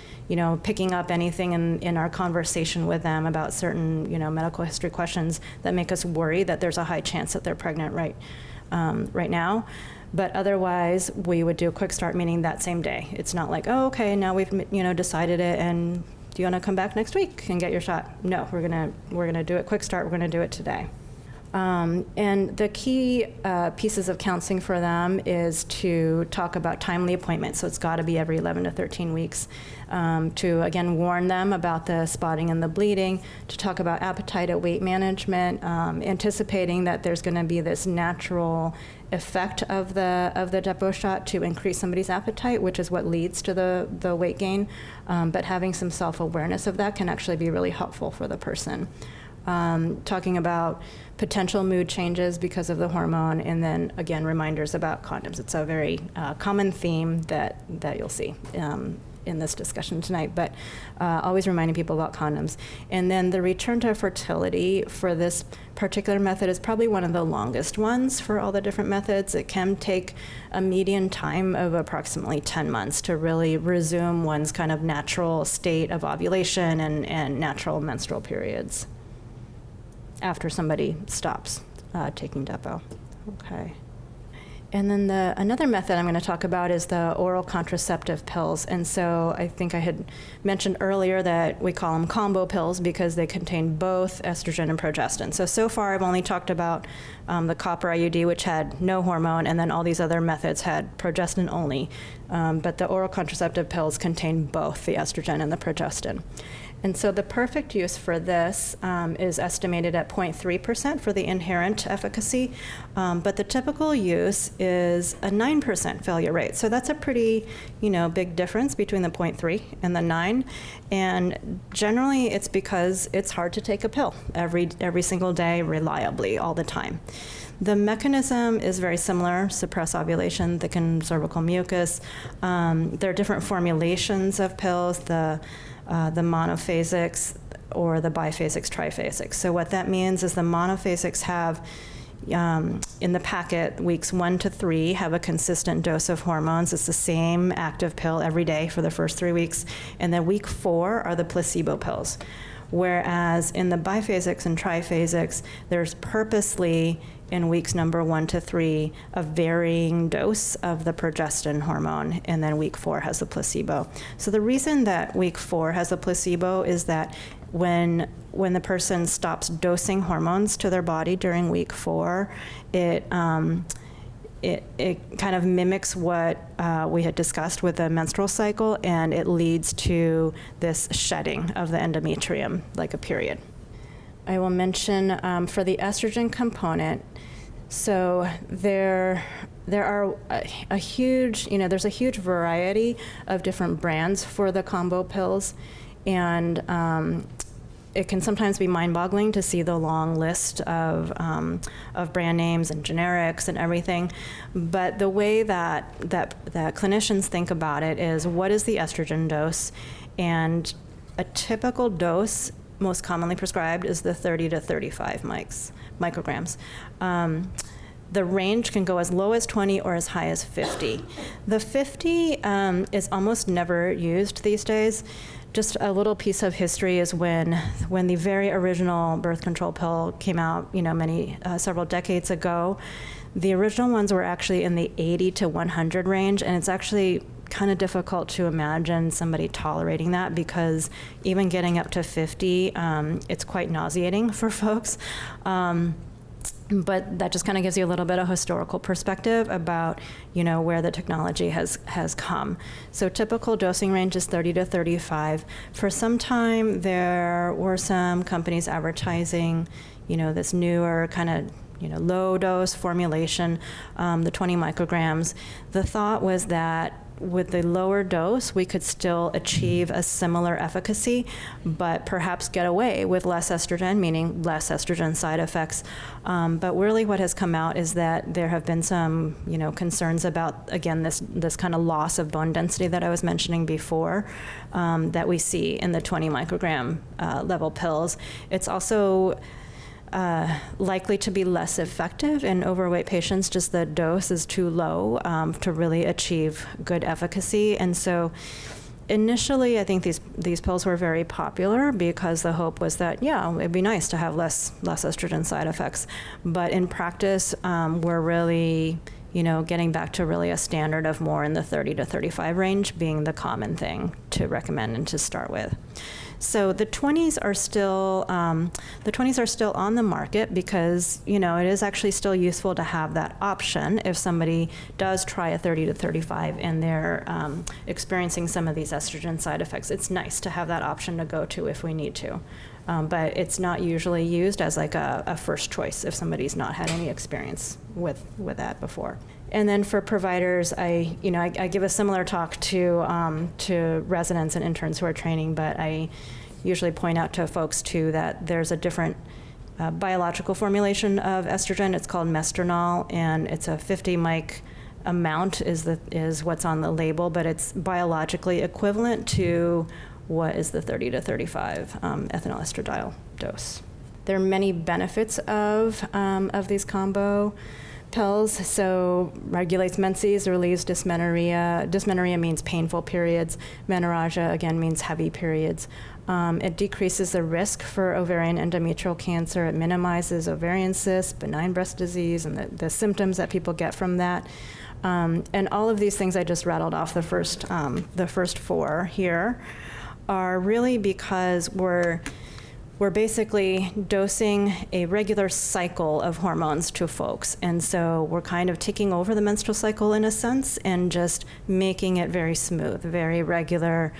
picking up anything in our conversation with them about certain, medical history questions that make us worry that there's a high chance that they're pregnant right now. But otherwise, we would do a quick start, meaning that same day. It's not like, oh, okay, now we've decided it, and do you want to come back next week and get your shot? No, we're gonna do it quick start. We're gonna do it today. And the key pieces of counseling for them is to talk about timely appointments. So it's got to be every 11 to 13 weeks. To, again, warn them about the spotting and the bleeding, to talk about appetite at weight management, anticipating that there's going to be this natural effect of the Depo shot to increase somebody's appetite, which is what leads to the weight gain. But having some self-awareness of that can actually be really helpful for the person. Talking about potential mood changes because of the hormone, and then again, reminders about condoms. It's a very common theme that you'll see in this discussion tonight, but always reminding people about condoms. And then the return to fertility for this particular method is probably one of the longest ones for all the different methods. It can take a median time of approximately 10 months to really resume one's kind of natural state of ovulation and natural menstrual periods after somebody stops taking Depo. Okay. And then another method I'm going to talk about is the oral contraceptive pills. And so I think I had mentioned earlier that we call them combo pills because they contain both estrogen and progestin. So far I've only talked about the copper IUD, which had no hormone, and then all these other methods had progestin only. But the oral contraceptive pills contain both the estrogen and the progestin. And so the perfect use for this is estimated at 0.3% for the inherent efficacy, but the typical use is a 9% failure rate. So that's a pretty, big difference between the 0.3 and the 9. And generally it's because it's hard to take a pill every single day reliably all the time. The mechanism is very similar: suppress ovulation, thicken cervical mucus. There are different formulations of pills, the monophasics or the biphasics, triphasics. So what that means is the monophasics have, in the packet, weeks 1 to 3 have a consistent dose of hormones. It's the same active pill every day for the first 3 weeks. And then week 4 are the placebo pills. Whereas in the biphasics and triphasics, there's purposely, in weeks number 1 to 3, a varying dose of the progestin hormone, and then week 4 has the placebo. So the reason that week 4 has the placebo is that when the person stops dosing hormones to their body during week 4, it kind of mimics what we had discussed with the menstrual cycle, and it leads to this shedding of the endometrium, like a period. I will mention for the estrogen component, so there are a huge, there's a huge variety of different brands for the combo pills, and it can sometimes be mind-boggling to see the long list of brand names and generics and everything. But the way that clinicians think about it is, what is the estrogen dose? And a typical dose, most commonly prescribed, is the 30 to 35 micrograms. The range can go as low as 20 or as high as 50. The 50 is almost never used these days. Just a little piece of history is when the very original birth control pill came out, several decades ago, the original ones were actually in the 80 to 100 range, and it's actually kind of difficult to imagine somebody tolerating that, because even getting up to 50, it's quite nauseating for folks. But that just kind of gives you a little bit of historical perspective about, where the technology has come. So typical dosing range is 30 to 35. For some time, there were some companies advertising, this newer kind of, low dose formulation, the 20 micrograms. The thought was that with the lower dose, we could still achieve a similar efficacy, but perhaps get away with less estrogen, meaning less estrogen side effects. But really what has come out is that there have been some, concerns about, again, this kind of loss of bone density that I was mentioning before, that we see in the 20 microgram level pills. It's also likely to be less effective in overweight patients. Just the dose is too low to really achieve good efficacy. And so initially, I think these pills were very popular because the hope was that, it'd be nice to have less estrogen side effects. But in practice, we're really, getting back to really a standard of more in the 30 to 35 range being the common thing to recommend and to start with. So the 20s are still on the market because, it is actually still useful to have that option if somebody does try a 30 to 35 and they're experiencing some of these estrogen side effects. It's nice to have that option to go to if we need to. But it's not usually used as like a first choice if somebody's not had any experience with that before. And then for providers, I give a similar talk to residents and interns who are training, but I usually point out to folks too that there's a different biological formulation of estrogen. It's called Menstrual, and it's a 50 mic amount is what's on the label, but it's biologically equivalent to what is the 30 to 35 ethinyl estradiol dose. There are many benefits of these combo pills, so regulates menses, relieves dysmenorrhea. Dysmenorrhea means painful periods. Menorrhagia, again, means heavy periods. It decreases the risk for ovarian endometrial cancer. It minimizes ovarian cysts, benign breast disease, and the symptoms that people get from that. And all of these things I just rattled off, the first four here, are really because we're basically dosing a regular cycle of hormones to folks. And so we're kind of taking over the menstrual cycle in a sense and just making it very smooth, very regular,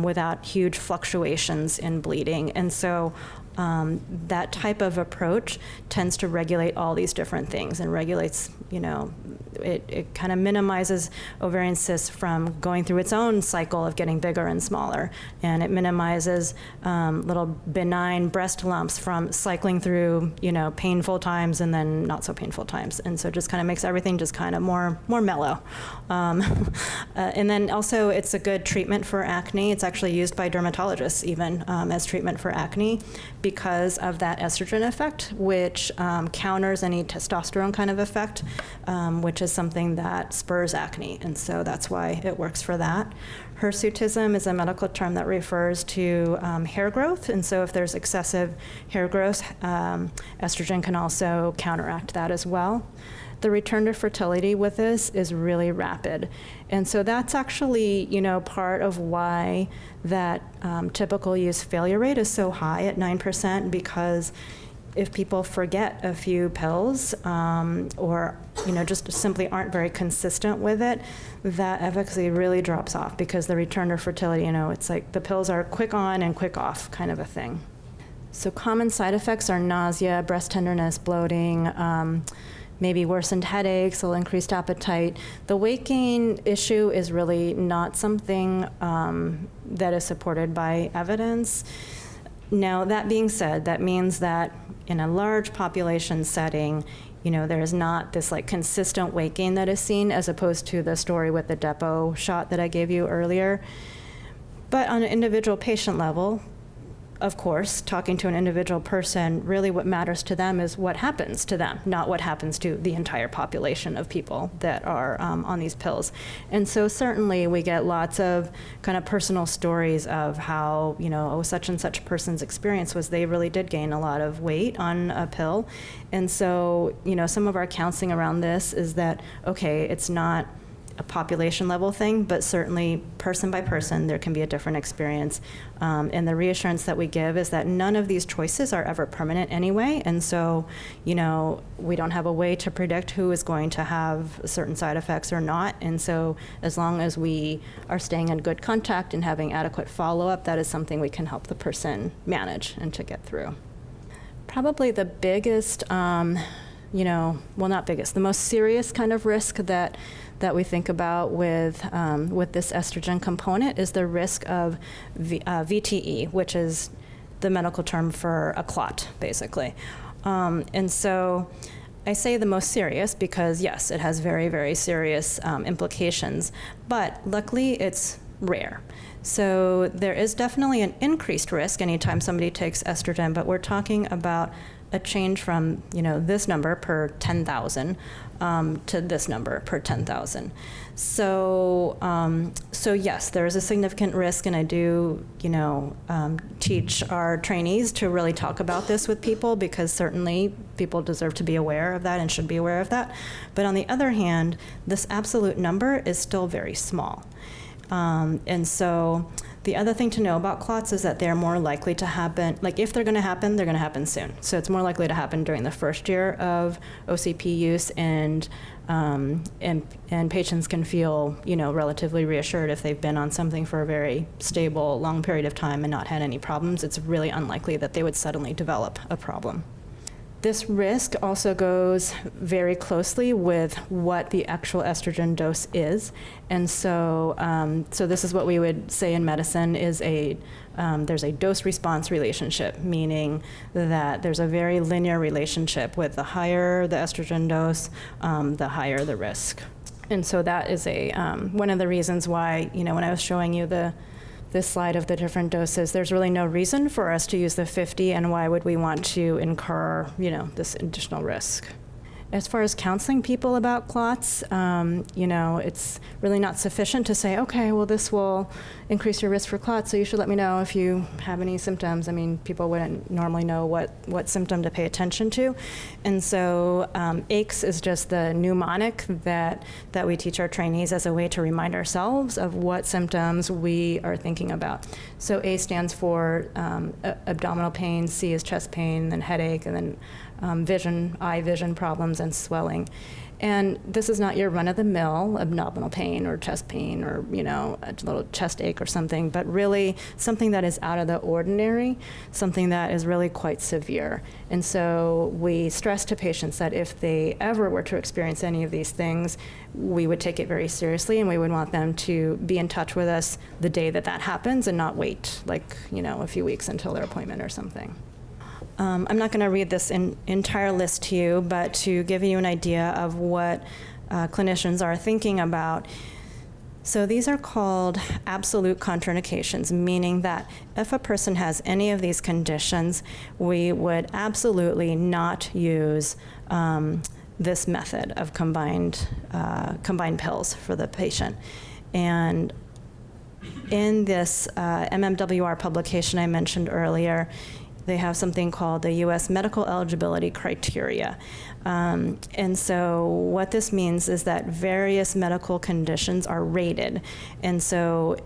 without huge fluctuations in bleeding. And so that type of approach tends to regulate all these different things and regulates, it kind of minimizes ovarian cysts from going through its own cycle of getting bigger and smaller. And it minimizes little benign breast lumps from cycling through, painful times and then not so painful times. And so just kind of makes everything just kind of more mellow. And then also it's a good treatment for acne. It's actually used by dermatologists even as treatment for acne because of that estrogen effect, which counters any testosterone kind of effect, which is something that spurs acne. And so that's why it works for that. Hirsutism is a medical term that refers to hair growth. And so if there's excessive hair growth, estrogen can also counteract that as well. The return to fertility with this is really rapid. And so that's actually, part of why that typical use failure rate is so high at 9%, because if people forget a few pills or just simply aren't very consistent with it, that efficacy really drops off because the return to fertility, it's like the pills are quick on and quick off kind of a thing. So common side effects are nausea, breast tenderness, bloating, maybe worsened headaches, or increased appetite. The weight gain issue is really not something that is supported by evidence. Now, that being said, that means that in a large population setting, there is not this consistent weight gain that is seen, as opposed to the story with the Depo shot that I gave you earlier. But on an individual patient level, of course, talking to an individual person, really what matters to them is what happens to them, not what happens to the entire population of people that are on these pills. And so certainly we get lots of kind of personal stories of how, such and such person's experience was they really did gain a lot of weight on a pill. And so, some of our counseling around this is that, okay, it's not a population level thing, but certainly person by person, there can be a different experience. And the reassurance that we give is that none of these choices are ever permanent anyway. And so, we don't have a way to predict who is going to have certain side effects or not. And so as long as we are staying in good contact and having adequate follow-up, that is something we can help the person manage and to get through. Probably the biggest, not biggest, the most serious kind of risk that we think about with this estrogen component is the risk of VTE, which is the medical term for a clot, basically. And so I say the most serious because, yes, it has very, very serious implications, but luckily it's rare. So there is definitely an increased risk anytime somebody takes estrogen, but we're talking about a change from, this number per 10,000 to this number per 10,000. So yes, there is a significant risk, and I do, teach our trainees to really talk about this with people, because certainly people deserve to be aware of that and should be aware of that. But on the other hand, this absolute number is still very small. And so the other thing to know about clots is that they're more likely to happen, if they're going to happen soon. So it's more likely to happen during the first year of OCP use, and patients can feel, relatively reassured if they've been on something for a very stable, long period of time and not had any problems. It's really unlikely that they would suddenly develop a problem. This risk also goes very closely with what the actual estrogen dose is. And so this is what we would say in medicine is there's a dose-response relationship, meaning that there's a very linear relationship. With the higher the estrogen dose, the higher the risk. And so that is one of the reasons why, when I was showing you this slide of the different doses, there's really no reason for us to use the 50, and why would we want to incur, this additional risk? As far as counseling people about clots, it's really not sufficient to say, okay, well, this will increase your risk for clots, so you should let me know if you have any symptoms. I mean, people wouldn't normally know what symptom to pay attention to. And so ACE is just the mnemonic that we teach our trainees as a way to remind ourselves of what symptoms we are thinking about. So A stands for abdominal pain, C is chest pain, then headache, and then eye vision problems and swelling. And this is not your run-of-the-mill abdominal pain or chest pain or, a little chest ache or something, but really something that is out of the ordinary, something that is really quite severe. And so we stress to patients that if they ever were to experience any of these things, we would take it very seriously, and we would want them to be in touch with us the day that happens and not wait, a few weeks until their appointment or something. I'm not going to read this entire list to you, but to give you an idea of what clinicians are thinking about. So these are called absolute contraindications, meaning that if a person has any of these conditions, we would absolutely not use this method of combined pills for the patient. And in this MMWR publication I mentioned earlier, they have something called the U.S. Medical Eligibility Criteria. And so what this means is that various medical conditions are rated. And so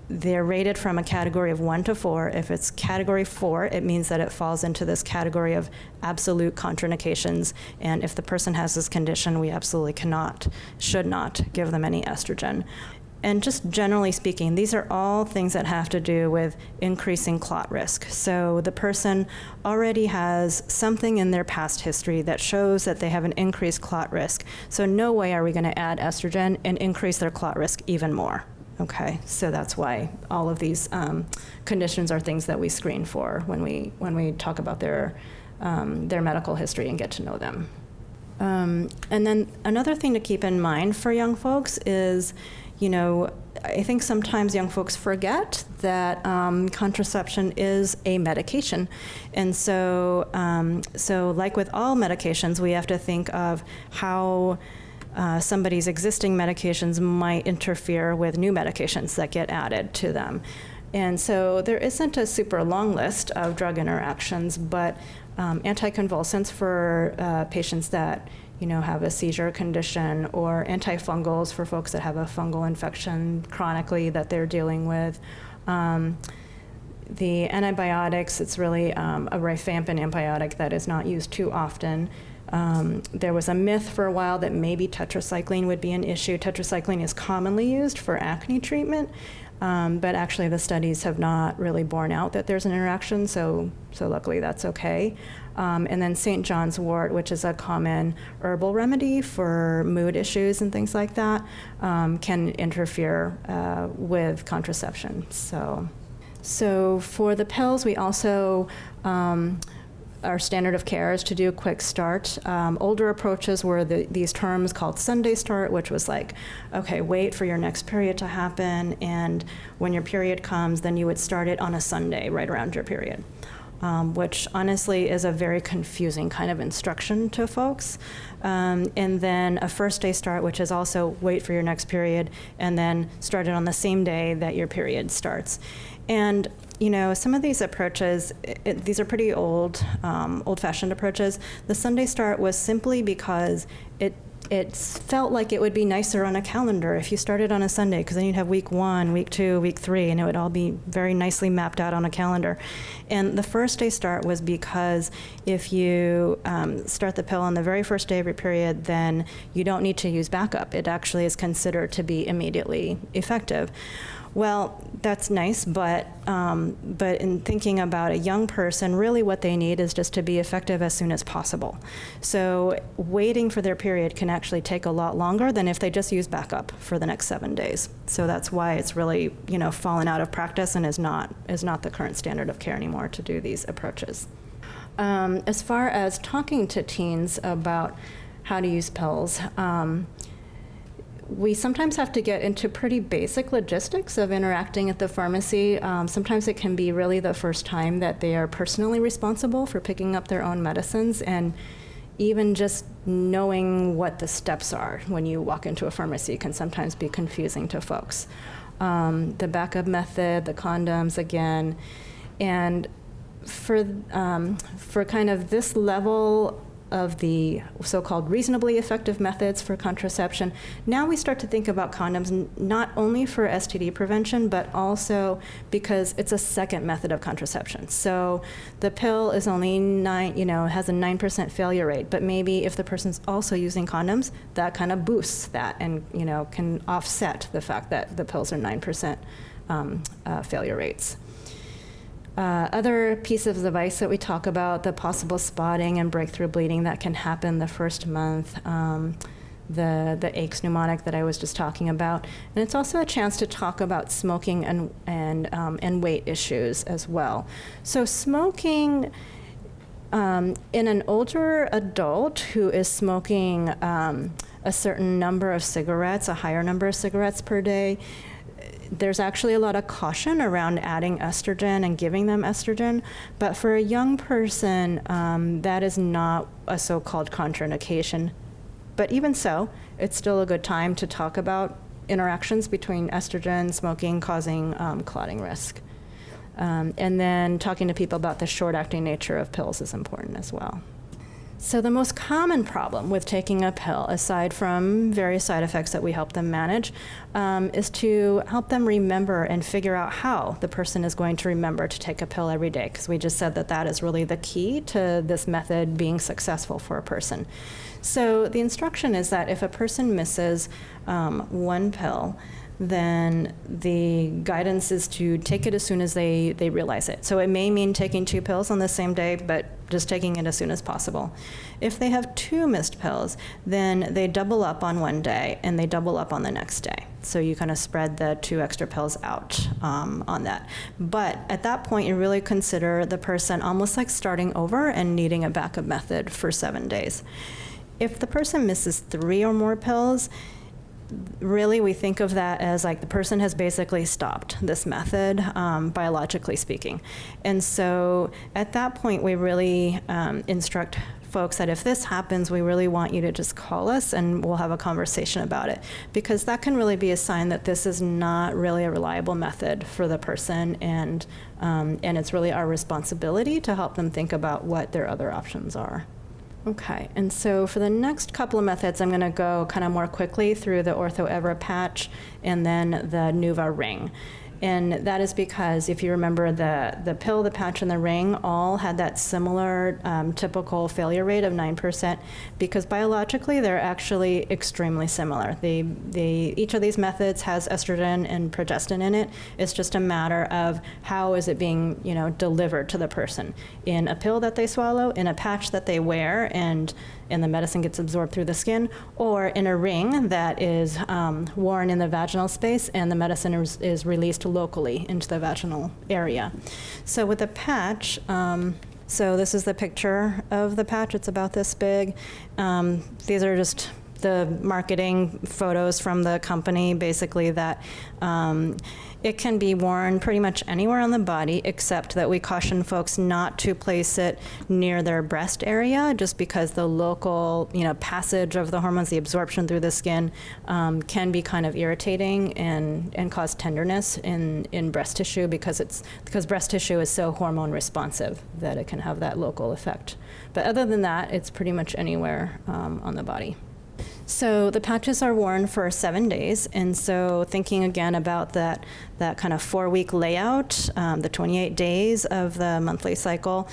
they're rated from a category of 1 to 4. If it's category 4, it means that it falls into this category of absolute contraindications. And if the person has this condition, we absolutely should not give them any estrogen. And just generally speaking, these are all things that have to do with increasing clot risk. So the person already has something in their past history that shows that they have an increased clot risk. So no way are we going to add estrogen and increase their clot risk even more. Okay, so that's why all of these conditions are things that we screen for when we talk about their medical history and get to know them. And then another thing to keep in mind for young folks is, I think sometimes young folks forget that contraception is a medication. And so like with all medications, we have to think of how somebody's existing medications might interfere with new medications that get added to them. And so there isn't a super long list of drug interactions, but anticonvulsants for patients that have a seizure condition, or antifungals for folks that have a fungal infection chronically that they're dealing with. The antibiotics, it's really a rifampin antibiotic that is not used too often. There was a myth for a while that maybe tetracycline would be an issue. Tetracycline is commonly used for acne treatment, but actually the studies have not really borne out that there's an interaction, so luckily that's okay. And then St. John's wort, which is a common herbal remedy for mood issues and things like that, can interfere with contraception. So for the pills, we also our standard of care is to do a quick start. Older approaches were these terms called Sunday start, which was like, okay, wait for your next period to happen, and when your period comes, then you would start it on a Sunday right around your period. Which honestly is a very confusing kind of instruction to folks. And then a first day start, which is also wait for your next period, and then start it on the same day that your period starts. And some of these approaches, these are pretty old-fashioned approaches. The Sunday start was simply because it felt like it would be nicer on a calendar if you started on a Sunday, because then you'd have week 1, week 2, week 3, and it would all be very nicely mapped out on a calendar. And the first day start was because if you start the pill on the very first day of your period, then you don't need to use backup. It actually is considered to be immediately effective. Well, that's nice, but in thinking about a young person, really what they need is just to be effective as soon as possible. So waiting for their period can actually take a lot longer than if they just use backup for the next 7 days. So that's why it's really, fallen out of practice and is not the current standard of care anymore to do these approaches. As far as talking to teens about how to use pills, we sometimes have to get into pretty basic logistics of interacting at the pharmacy. Sometimes it can be really the first time that they are personally responsible for picking up their own medicines, and even just knowing what the steps are when you walk into a pharmacy can sometimes be confusing to folks. The backup method, the condoms again, and for kind of this level of the so-called reasonably effective methods for contraception, now we start to think about condoms not only for STD prevention, but also because it's a second method of contraception. So the pill is only has a 9% failure rate, but maybe if the person's also using condoms, that kind of boosts that and, can offset the fact that the pills are 9% failure rates. Other pieces of advice that we talk about, the possible spotting and breakthrough bleeding that can happen the first month, the aches pneumotic that I was just talking about, and it's also a chance to talk about smoking and weight issues as well. So smoking in an older adult who is smoking a certain number of cigarettes, a higher number of cigarettes per day, there's actually a lot of caution around adding estrogen and giving them estrogen, but for a young person, that is not a so-called contraindication. But even so, it's still a good time to talk about interactions between estrogen, smoking, causing clotting risk. And then talking to people about the short-acting nature of pills is important as well. So the most common problem with taking a pill, aside from various side effects that we help them manage, is to help them remember and figure out how the person is going to remember to take a pill every day, because we just said that that is really the key to this method being successful for a person. So the instruction is that if a person misses one pill, then the guidance is to take it as soon as they realize it. So it may mean taking 2 pills on the same day, but just taking it as soon as possible. If they have 2 missed pills, then they double up on one day and they double up on the next day. So you kind of spread the 2 extra pills out on that. But at that point, you really consider the person almost like starting over and needing a backup method for 7 days. If the person misses 3 or more pills, really, we think of that as like the person has basically stopped this method, biologically speaking. And so at that point, we really instruct folks that if this happens, we really want you to just call us and we'll have a conversation about it, because that can really be a sign that this is not really a reliable method for the person, and it's really our responsibility to help them think about what their other options are. Okay, and so for the next couple of methods, I'm going to go kind of more quickly through the Ortho-Evra patch and then the Nuva ring. And that is because if you remember, the pill, the patch, and the ring all had that similar typical failure rate of 9%, because biologically they're actually extremely similar. Each of these methods has estrogen and progestin in it. It's just a matter of how is it being delivered to the person. In a pill that they swallow, in a patch that they wear, and the medicine gets absorbed through the skin, or in a ring that is worn in the vaginal space and the medicine is released locally into the vaginal area. So with the patch, so this is the picture of the patch. It's about this big. These are just the marketing photos from the company, basically that it can be worn pretty much anywhere on the body, except that we caution folks not to place it near their breast area, just because the local, passage of the hormones, the absorption through the skin, can be kind of irritating and cause tenderness in breast tissue, because breast tissue is so hormone responsive that it can have that local effect. But other than that, it's pretty much anywhere on the body. So the patches are worn for 7 days, and so thinking again about that kind of 4-week layout, the 28 days of the monthly cycle,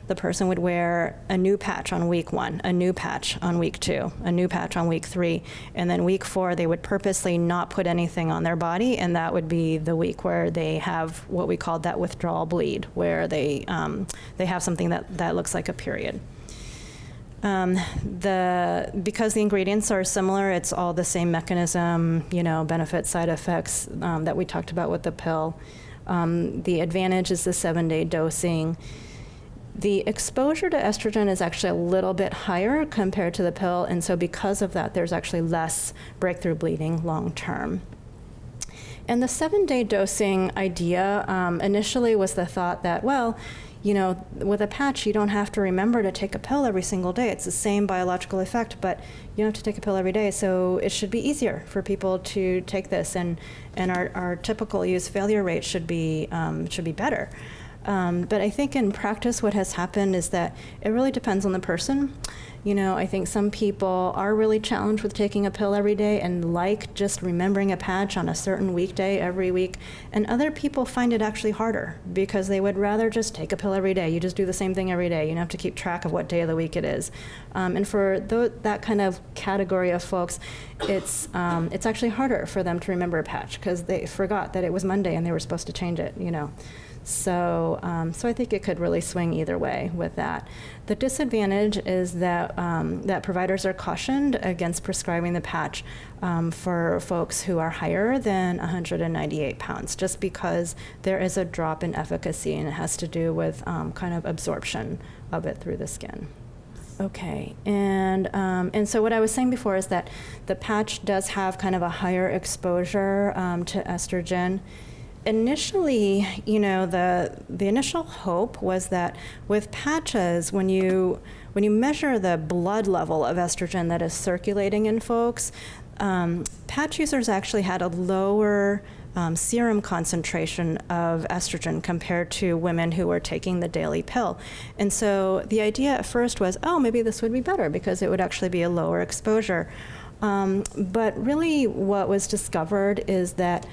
the person would wear a new patch on week 1, a new patch on week 2, a new patch on week 3, and then week 4 they would purposely not put anything on their body, and that would be the week where they have what we call that withdrawal bleed, where they have something that looks like a period. Because the ingredients are similar, it's all the same mechanism, benefits, side effects that we talked about with the pill. The advantage is the 7-day dosing. The exposure to estrogen is actually a little bit higher compared to the pill, and so because of that, there's actually less breakthrough bleeding long term. And the 7-day dosing idea initially was the thought that, well, with a patch, you don't have to remember to take a pill every single day. It's the same biological effect, but you don't have to take a pill every day. So it should be easier for people to take this, and our typical use failure rate should be better. But I think in practice what has happened is that it really depends on the person. I think some people are really challenged with taking a pill every day and like just remembering a patch on a certain weekday every week. And other people find it actually harder because they would rather just take a pill every day. You just do the same thing every day. You don't have to keep track of what day of the week it is. And for that kind of category of folks, it's actually harder for them to remember a patch because they forgot that it was Monday and they were supposed to change it, So I think it could really swing either way with that. The disadvantage is that providers are cautioned against prescribing the patch for folks who are higher than 198 pounds, just because there is a drop in efficacy, and it has to do with kind of absorption of it through the skin. Okay, and so what I was saying before is that the patch does have kind of a higher exposure to estrogen. Initially, the initial hope was that with patches, when you measure the blood level of estrogen that is circulating in folks, patch users actually had a lower serum concentration of estrogen compared to women who were taking the daily pill. And so the idea at first was, maybe this would be better because it would actually be a lower exposure. But really what was discovered is that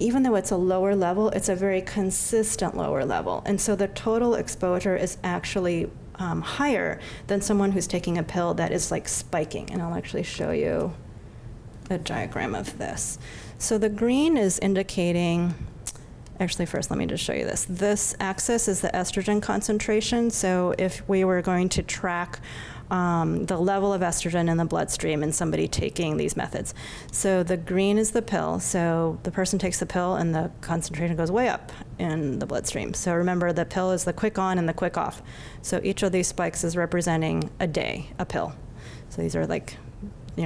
even though it's a lower level, it's a very consistent lower level. And so the total exposure is actually higher than someone who's taking a pill that is like spiking. And I'll actually show you a diagram of this. So the green is indicating, actually first let me just show you this. This axis is the estrogen concentration. So if we were going to track the level of estrogen in the bloodstream in somebody taking these methods. So the green is the pill. So the person takes the pill and the concentration goes way up in the bloodstream. So remember, the pill is the quick on and the quick off. So each of these spikes is representing a day, a pill. So these are like,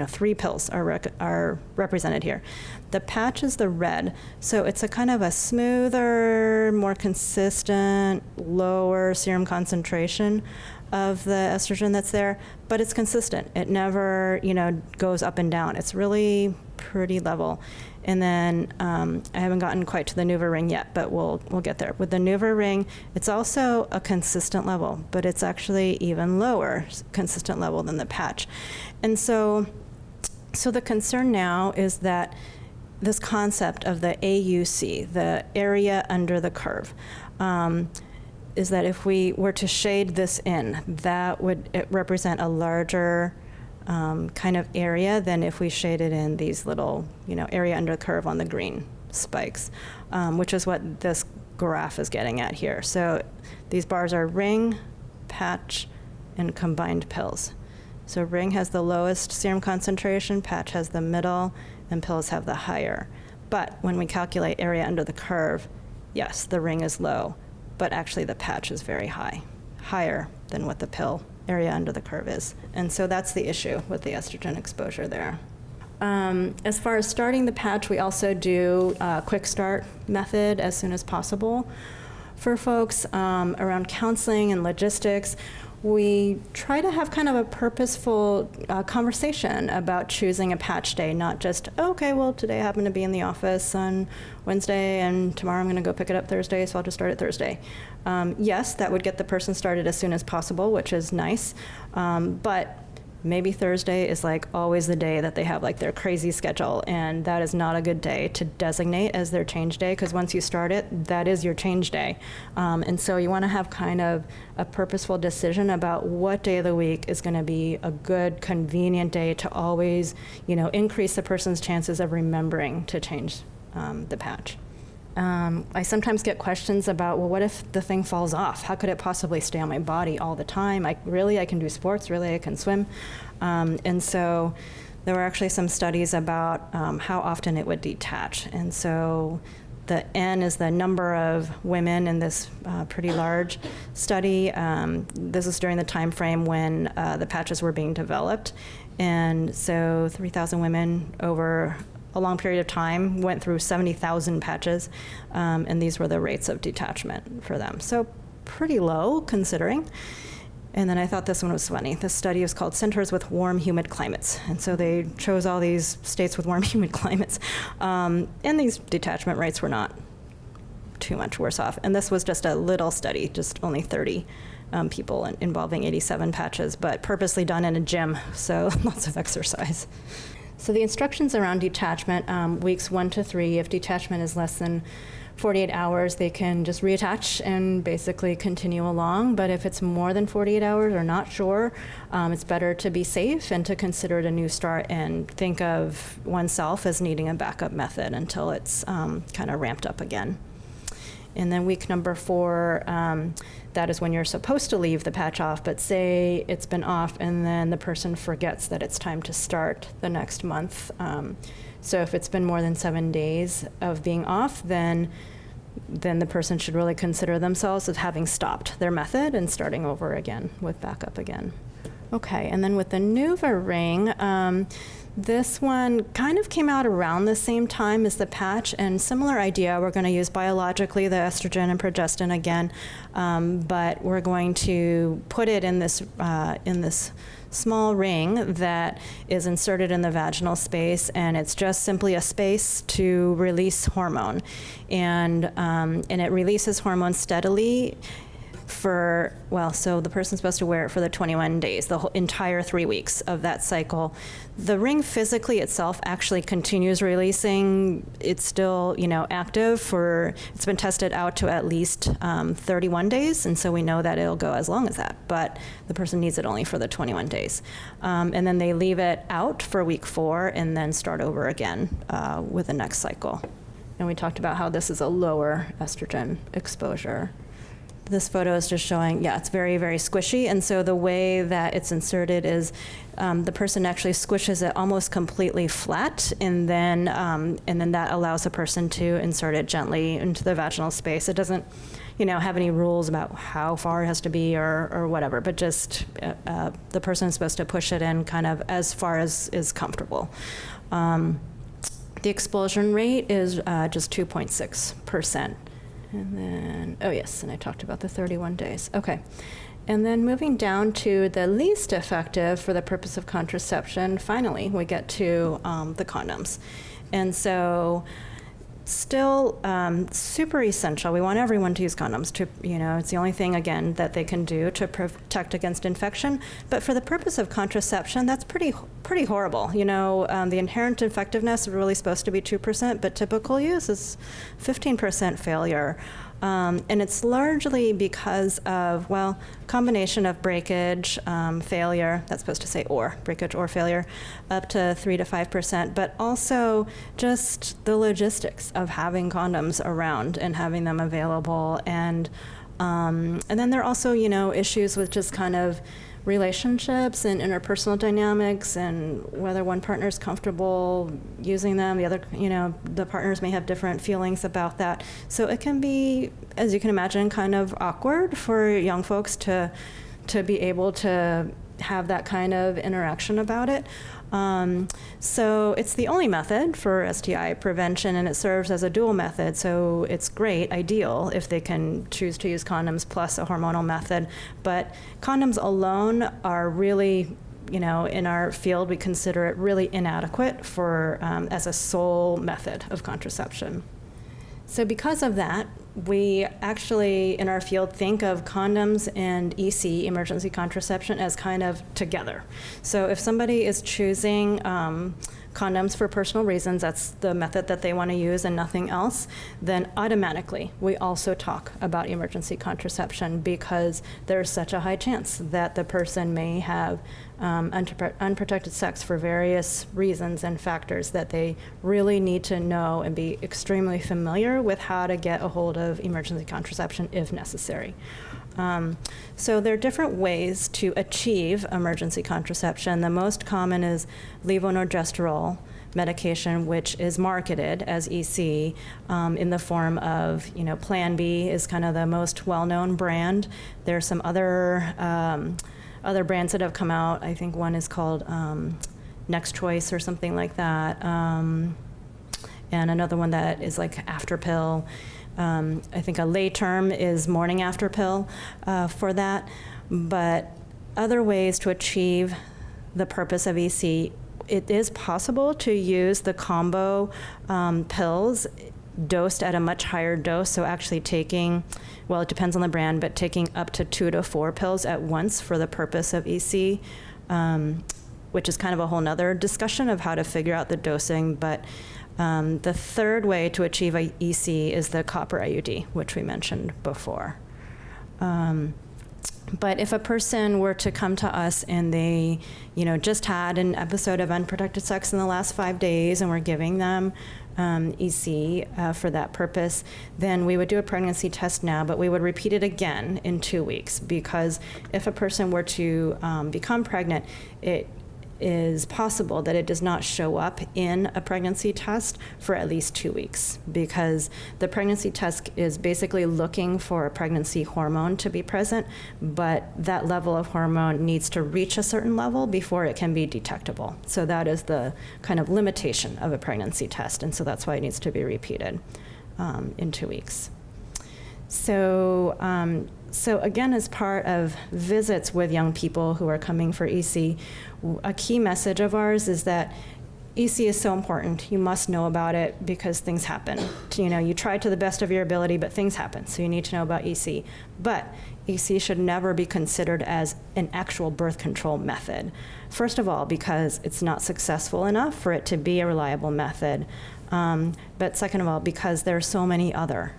3 pills are represented here. The patch is the red. So it's a kind of a smoother, more consistent, lower serum concentration of the estrogen that's there, but it's consistent. It never, goes up and down. It's really pretty level. And then I haven't gotten quite to the NuvaRing yet, but we'll get there. With the NuvaRing, it's also a consistent level, but it's actually even lower consistent level than the patch. And so the concern now is that this concept of the AUC, the area under the curve, is that if we were to shade this in, that would represent a larger kind of area than if we shaded in these little, area under the curve on the green spikes, which is what this graph is getting at here. So these bars are ring, patch, and combined pills. So ring has the lowest serum concentration, patch has the middle, and pills have the higher. But when we calculate area under the curve, yes, the ring is low, but actually the patch is very high, higher than what the pill area under the curve is. And so that's the issue with the estrogen exposure there. As far as starting the patch, we also do a quick start method as soon as possible for folks. Around counseling and logistics, we try to have kind of a purposeful conversation about choosing a patch day, not just, today I happen to be in the office on Wednesday and tomorrow I'm going to go pick it up Thursday, so I'll just start it Thursday. Yes, that would get the person started as soon as possible, which is nice, but maybe Thursday is like always the day that they have like their crazy schedule, and that is not a good day to designate as their change day, because once you start it, that is your change day. And so you want to have kind of a purposeful decision about what day of the week is going to be a good, convenient day to always, increase the person's chances of remembering to change the patch. I sometimes get questions about, what if the thing falls off? How could it possibly stay on my body all the time? I can do sports, I can swim. And so there were actually some studies about how often it would detach. And so the N is the number of women in this pretty large study. This is during the time frame when the patches were being developed. And so 3,000 women over a long period of time went through 70,000 patches, and these were the rates of detachment for them. So pretty low considering. And then I thought this one was funny. This study is called Centers with Warm, Humid Climates. And so they chose all these states with warm, humid climates. And these detachment rates were not too much worse off. And this was just a little study, just only 30 people involving 87 patches, but purposely done in a gym, so lots of exercise. So the instructions around detachment, weeks 1 to 3, if detachment is less than 48 hours, they can just reattach and basically continue along. But if it's more than 48 hours or not sure, it's better to be safe and to consider it a new start and think of oneself as needing a backup method until it's kind of ramped up again. And then week number 4, that is when you're supposed to leave the patch off, but say it's been off and then the person forgets that it's time to start the next month. So if it's been more than 7 days of being off, then the person should really consider themselves as having stopped their method and starting over again with backup again. Okay, and then with the Nuva ring, this one kind of came out around the same time as the patch, and similar idea. We're going to use biologically the estrogen and progestin again, but we're going to put it in this small ring that is inserted in the vaginal space, and it's just simply a space to release hormone, and it releases hormone steadily so the person's supposed to wear it for the 21 days, the whole entire 3 weeks of that cycle. The ring physically itself actually continues releasing. It's still, active it's been tested out to at least 31 days, and so we know that it'll go as long as that, but the person needs it only for the 21 days. And then they leave it out for week 4 and then start over again with the next cycle. And we talked about how this is a lower estrogen exposure. This photo is just showing, it's very, very squishy. And so the way that it's inserted is the person actually squishes it almost completely flat, and then that allows the person to insert it gently into the vaginal space. It doesn't, have any rules about how far it has to be or whatever, but just the person is supposed to push it in kind of as far as is comfortable. The expulsion rate is just 2.6%. And then, and I talked about the 31 days. Okay. And then moving down to the least effective for the purpose of contraception, finally, we get to the condoms. And so still super essential. We want everyone to use condoms. It's the only thing, again, that they can do to protect against infection. But for the purpose of contraception, that's pretty horrible. The inherent effectiveness is really supposed to be 2%, but typical use is 15% failure. And it's largely because of, combination of breakage, failure, that's supposed to say breakage or failure, up to 3 to 5%, but also just the logistics of having condoms around and having them available. And then there are also, issues with just kind of relationships and interpersonal dynamics and whether one partner is comfortable using them, the other, the partners may have different feelings about that. So it can be, as you can imagine, kind of awkward for young folks to be able to have that kind of interaction about it. So it's the only method for STI prevention, and it serves as a dual method. So it's great, ideal, if they can choose to use condoms plus a hormonal method. But condoms alone are really, in our field, we consider it really inadequate for as a sole method of contraception. So because of that, we actually, in our field, think of condoms and EC, emergency contraception, as kind of together. So if somebody is choosing condoms for personal reasons, that's the method that they want to use and nothing else, then automatically we also talk about emergency contraception, because there's such a high chance that the person may have unprotected sex for various reasons and factors that they really need to know and be extremely familiar with how to get a hold of emergency contraception if necessary. So there are different ways to achieve emergency contraception. The most common is levonorgestrel medication, which is marketed as EC in the form of, Plan B is kind of the most well-known brand. There are some other brands that have come out. I think one is called Next Choice or something like that. and another one that is like after pill. I think a lay term is morning after pill for that. But other ways to achieve the purpose of EC, it is possible to use the combo pills dosed at a much higher dose. So actually taking, well, it depends on the brand, but taking up to 2 to 4 pills at once for the purpose of EC, which is kind of a whole nother discussion of how to figure out the dosing. But the third way to achieve a EC is the copper IUD, which we mentioned before. But if a person were to come to us and they, just had an episode of unprotected sex in the last 5 days and we're giving them EC for that purpose, then we would do a pregnancy test now, but we would repeat it again in 2 weeks, because if a person were to become pregnant, it is possible that it does not show up in a pregnancy test for at least 2 weeks, because the pregnancy test is basically looking for a pregnancy hormone to be present, but that level of hormone needs to reach a certain level before it can be detectable. So that is the kind of limitation of a pregnancy test, and so that's why it needs to be repeated in 2 weeks. So again, as part of visits with young people who are coming for EC, a key message of ours is that EC is so important. You must know about it because things happen. You try to the best of your ability, but things happen, so you need to know about EC. But EC should never be considered as an actual birth control method. First of all, because it's not successful enough for it to be a reliable method. But second of all, because there are so many other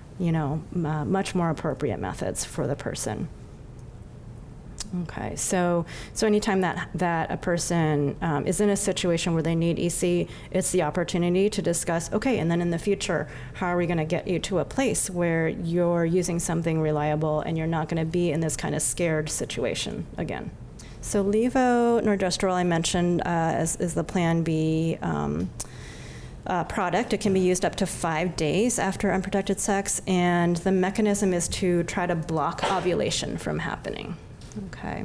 much more appropriate methods for the person. Okay, so anytime that a person is in a situation where they need EC, it's the opportunity to discuss, okay, and then in the future, how are we going to get you to a place where you're using something reliable and you're not going to be in this kind of scared situation again. So levonorgestrel I mentioned is the Plan B product. It can be used up to 5 days after unprotected sex, and the mechanism is to try to block ovulation from happening. Okay.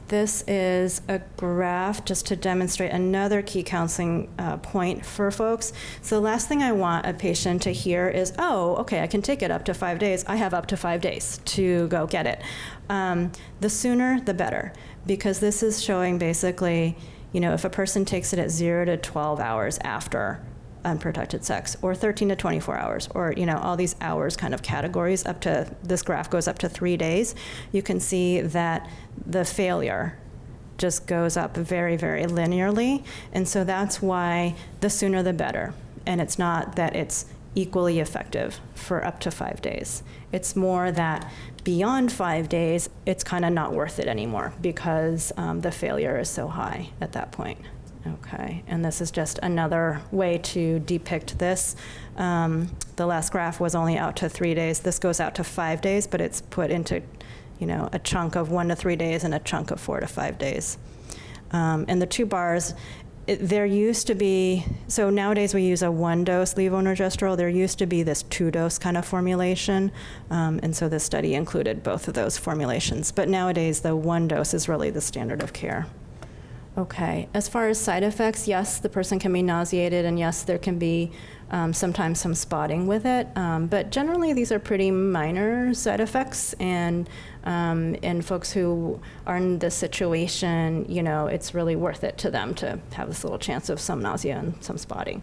This is a graph just to demonstrate another key counseling point for folks. So the last thing I want a patient to hear is, oh, okay, I can take it up to 5 days. I have up to 5 days to go get it. The sooner, the better, because this is showing basically, if a person takes it at 0 to 12 hours after unprotected sex, or 13 to 24 hours, or all these hours kind of categories, up to, this graph goes up to 3 days, you can see that the failure just goes up very, very linearly. And so that's why the sooner the better. And it's not that it's equally effective for up to 5 days. It's more that beyond 5 days, it's kind of not worth it anymore, because the failure is so high at that point. Okay, and this is just another way to depict this. The last graph was only out to 3 days. This goes out to 5 days, but it's put into, a chunk of 1 to 3 days and a chunk of 4 to 5 days. And the 2 bars, there used to be, so nowadays we use a 1-dose levonorgestrel. There used to be this 2-dose kind of formulation, and so this study included both of those formulations. But nowadays the 1-dose is really the standard of care. Okay, as far as side effects, yes, the person can be nauseated, and yes, there can be sometimes some spotting with it, but generally these are pretty minor side effects, and folks who are in this situation, it's really worth it to them to have this little chance of some nausea and some spotting.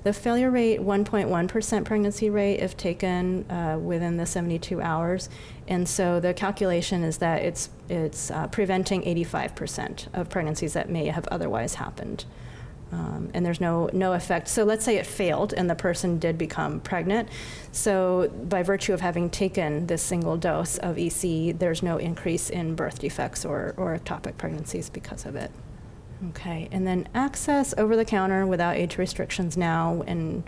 The failure rate, 1.1% pregnancy rate if taken within the 72 hours. And so the calculation is that it's preventing 85% of pregnancies that may have otherwise happened. And there's no effect. So let's say it failed and the person did become pregnant. So by virtue of having taken this single dose of EC, there's no increase in birth defects or ectopic pregnancies because of it. Okay, and then access over the counter without age restrictions now, and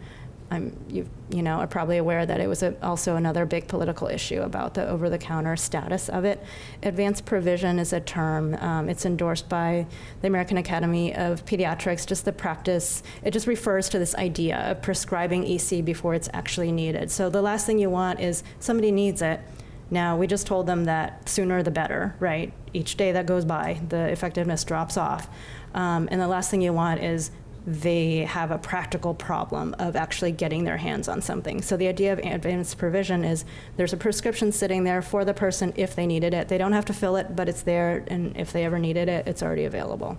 you are probably aware that it was also another big political issue about the over the counter status of it. Advanced provision is a term. It's endorsed by the American Academy of Pediatrics. Just the practice, it just refers to this idea of prescribing EC before it's actually needed. So the last thing you want is somebody needs it. Now, we just told them that sooner the better, right? Each day that goes by, the effectiveness drops off. And the last thing you want is they have a practical problem of actually getting their hands on something. So the idea of advanced provision is there's a prescription sitting there for the person if they needed it. They don't have to fill it, but it's there, and if they ever needed it, it's already available.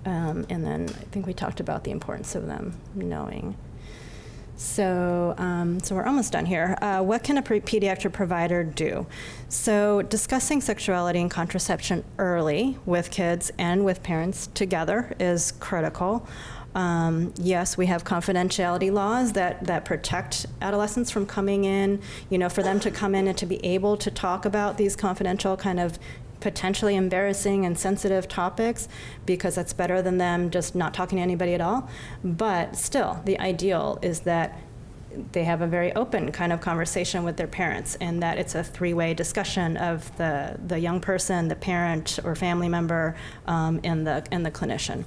And then I think we talked about the importance of them knowing. So we're almost done here. What can a pediatric provider do? So discussing sexuality and contraception early with kids and with parents together is critical. Yes, we have confidentiality laws that protect adolescents from coming in, for them to come in and to be able to talk about these confidential kind of potentially embarrassing and sensitive topics, because that's better than them just not talking to anybody at all. But still, the ideal is that they have a very open kind of conversation with their parents, and that it's a three-way discussion of the young person, the parent or family member, and the clinician.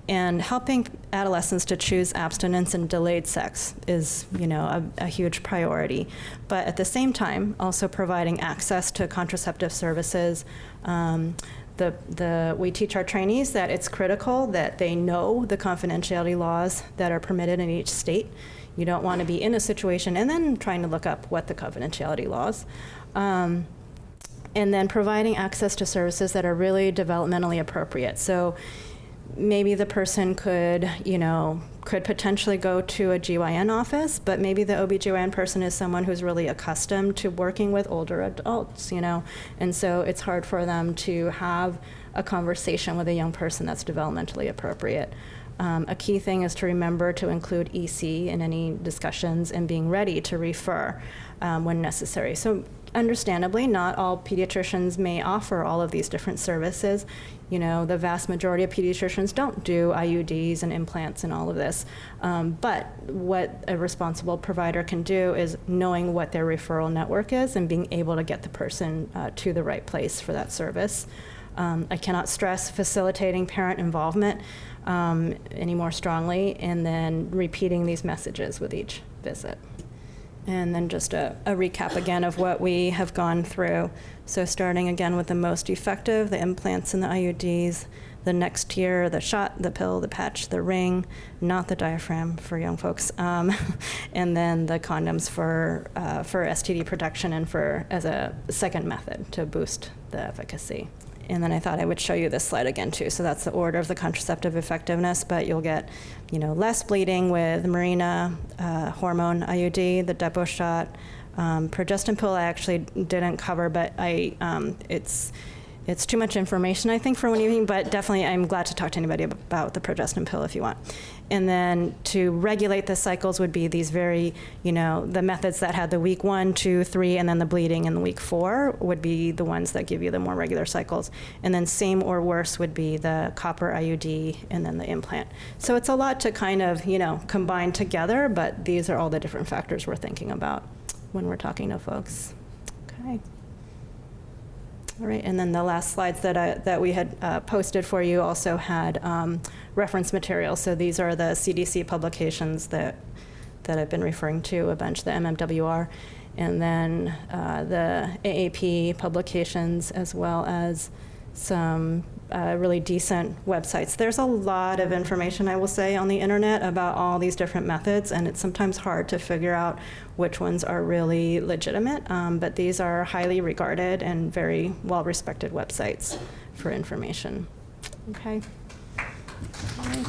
And helping adolescents to choose abstinence and delayed sex is, a huge priority. But at the same time, also providing access to contraceptive services. We teach our trainees that it's critical that they know the confidentiality laws that are permitted in each state. You don't want to be in a situation and then trying to look up what the confidentiality laws. And then providing access to services that are really developmentally appropriate. So maybe the person could potentially go to a GYN office, but maybe the OB/GYN person is someone who's really accustomed to working with older adults, and so it's hard for them to have a conversation with a young person that's developmentally appropriate. A key thing is to remember to include EC in any discussions and being ready to refer when necessary. So understandably, not all pediatricians may offer all of these different services. The vast majority of pediatricians don't do IUDs and implants and all of this. But what a responsible provider can do is knowing what their referral network is and being able to get the person to the right place for that service. I cannot stress facilitating parent involvement any more strongly, and then repeating these messages with each visit. And then just a recap again of what we have gone through. So starting again with the most effective, the implants and the IUDs, the next tier, the shot, the pill, the patch, the ring, not the diaphragm for young folks, and then the condoms for STD protection and as a second method to boost the efficacy. And then I thought I would show you this slide again too. So that's the order of the contraceptive effectiveness, but you'll get, less bleeding with Mirena, hormone IUD, the Depo shot, Progestin pill I actually didn't cover, but it's too much information, I think, for one evening, but definitely I'm glad to talk to anybody about the Progestin pill if you want. And then to regulate the cycles would be these very, the methods that had the week 1, 2, 3, and then the bleeding in the week 4 would be the ones that give you the more regular cycles. And then same or worse would be the copper IUD and then the implant. So it's a lot to kind of, combine together, but these are all the different factors we're thinking about when we're talking to folks. Okay. All right, and then the last slides that we had posted for you also had reference materials. So these are the CDC publications that I've been referring to a bunch, the MMWR, and then the AAP publications, as well as some really decent websites. There's a lot of information, I will say, on the internet about all these different methods, and it's sometimes hard to figure out which ones are really legitimate, but these are highly regarded and very well-respected websites for information. Okay. All right.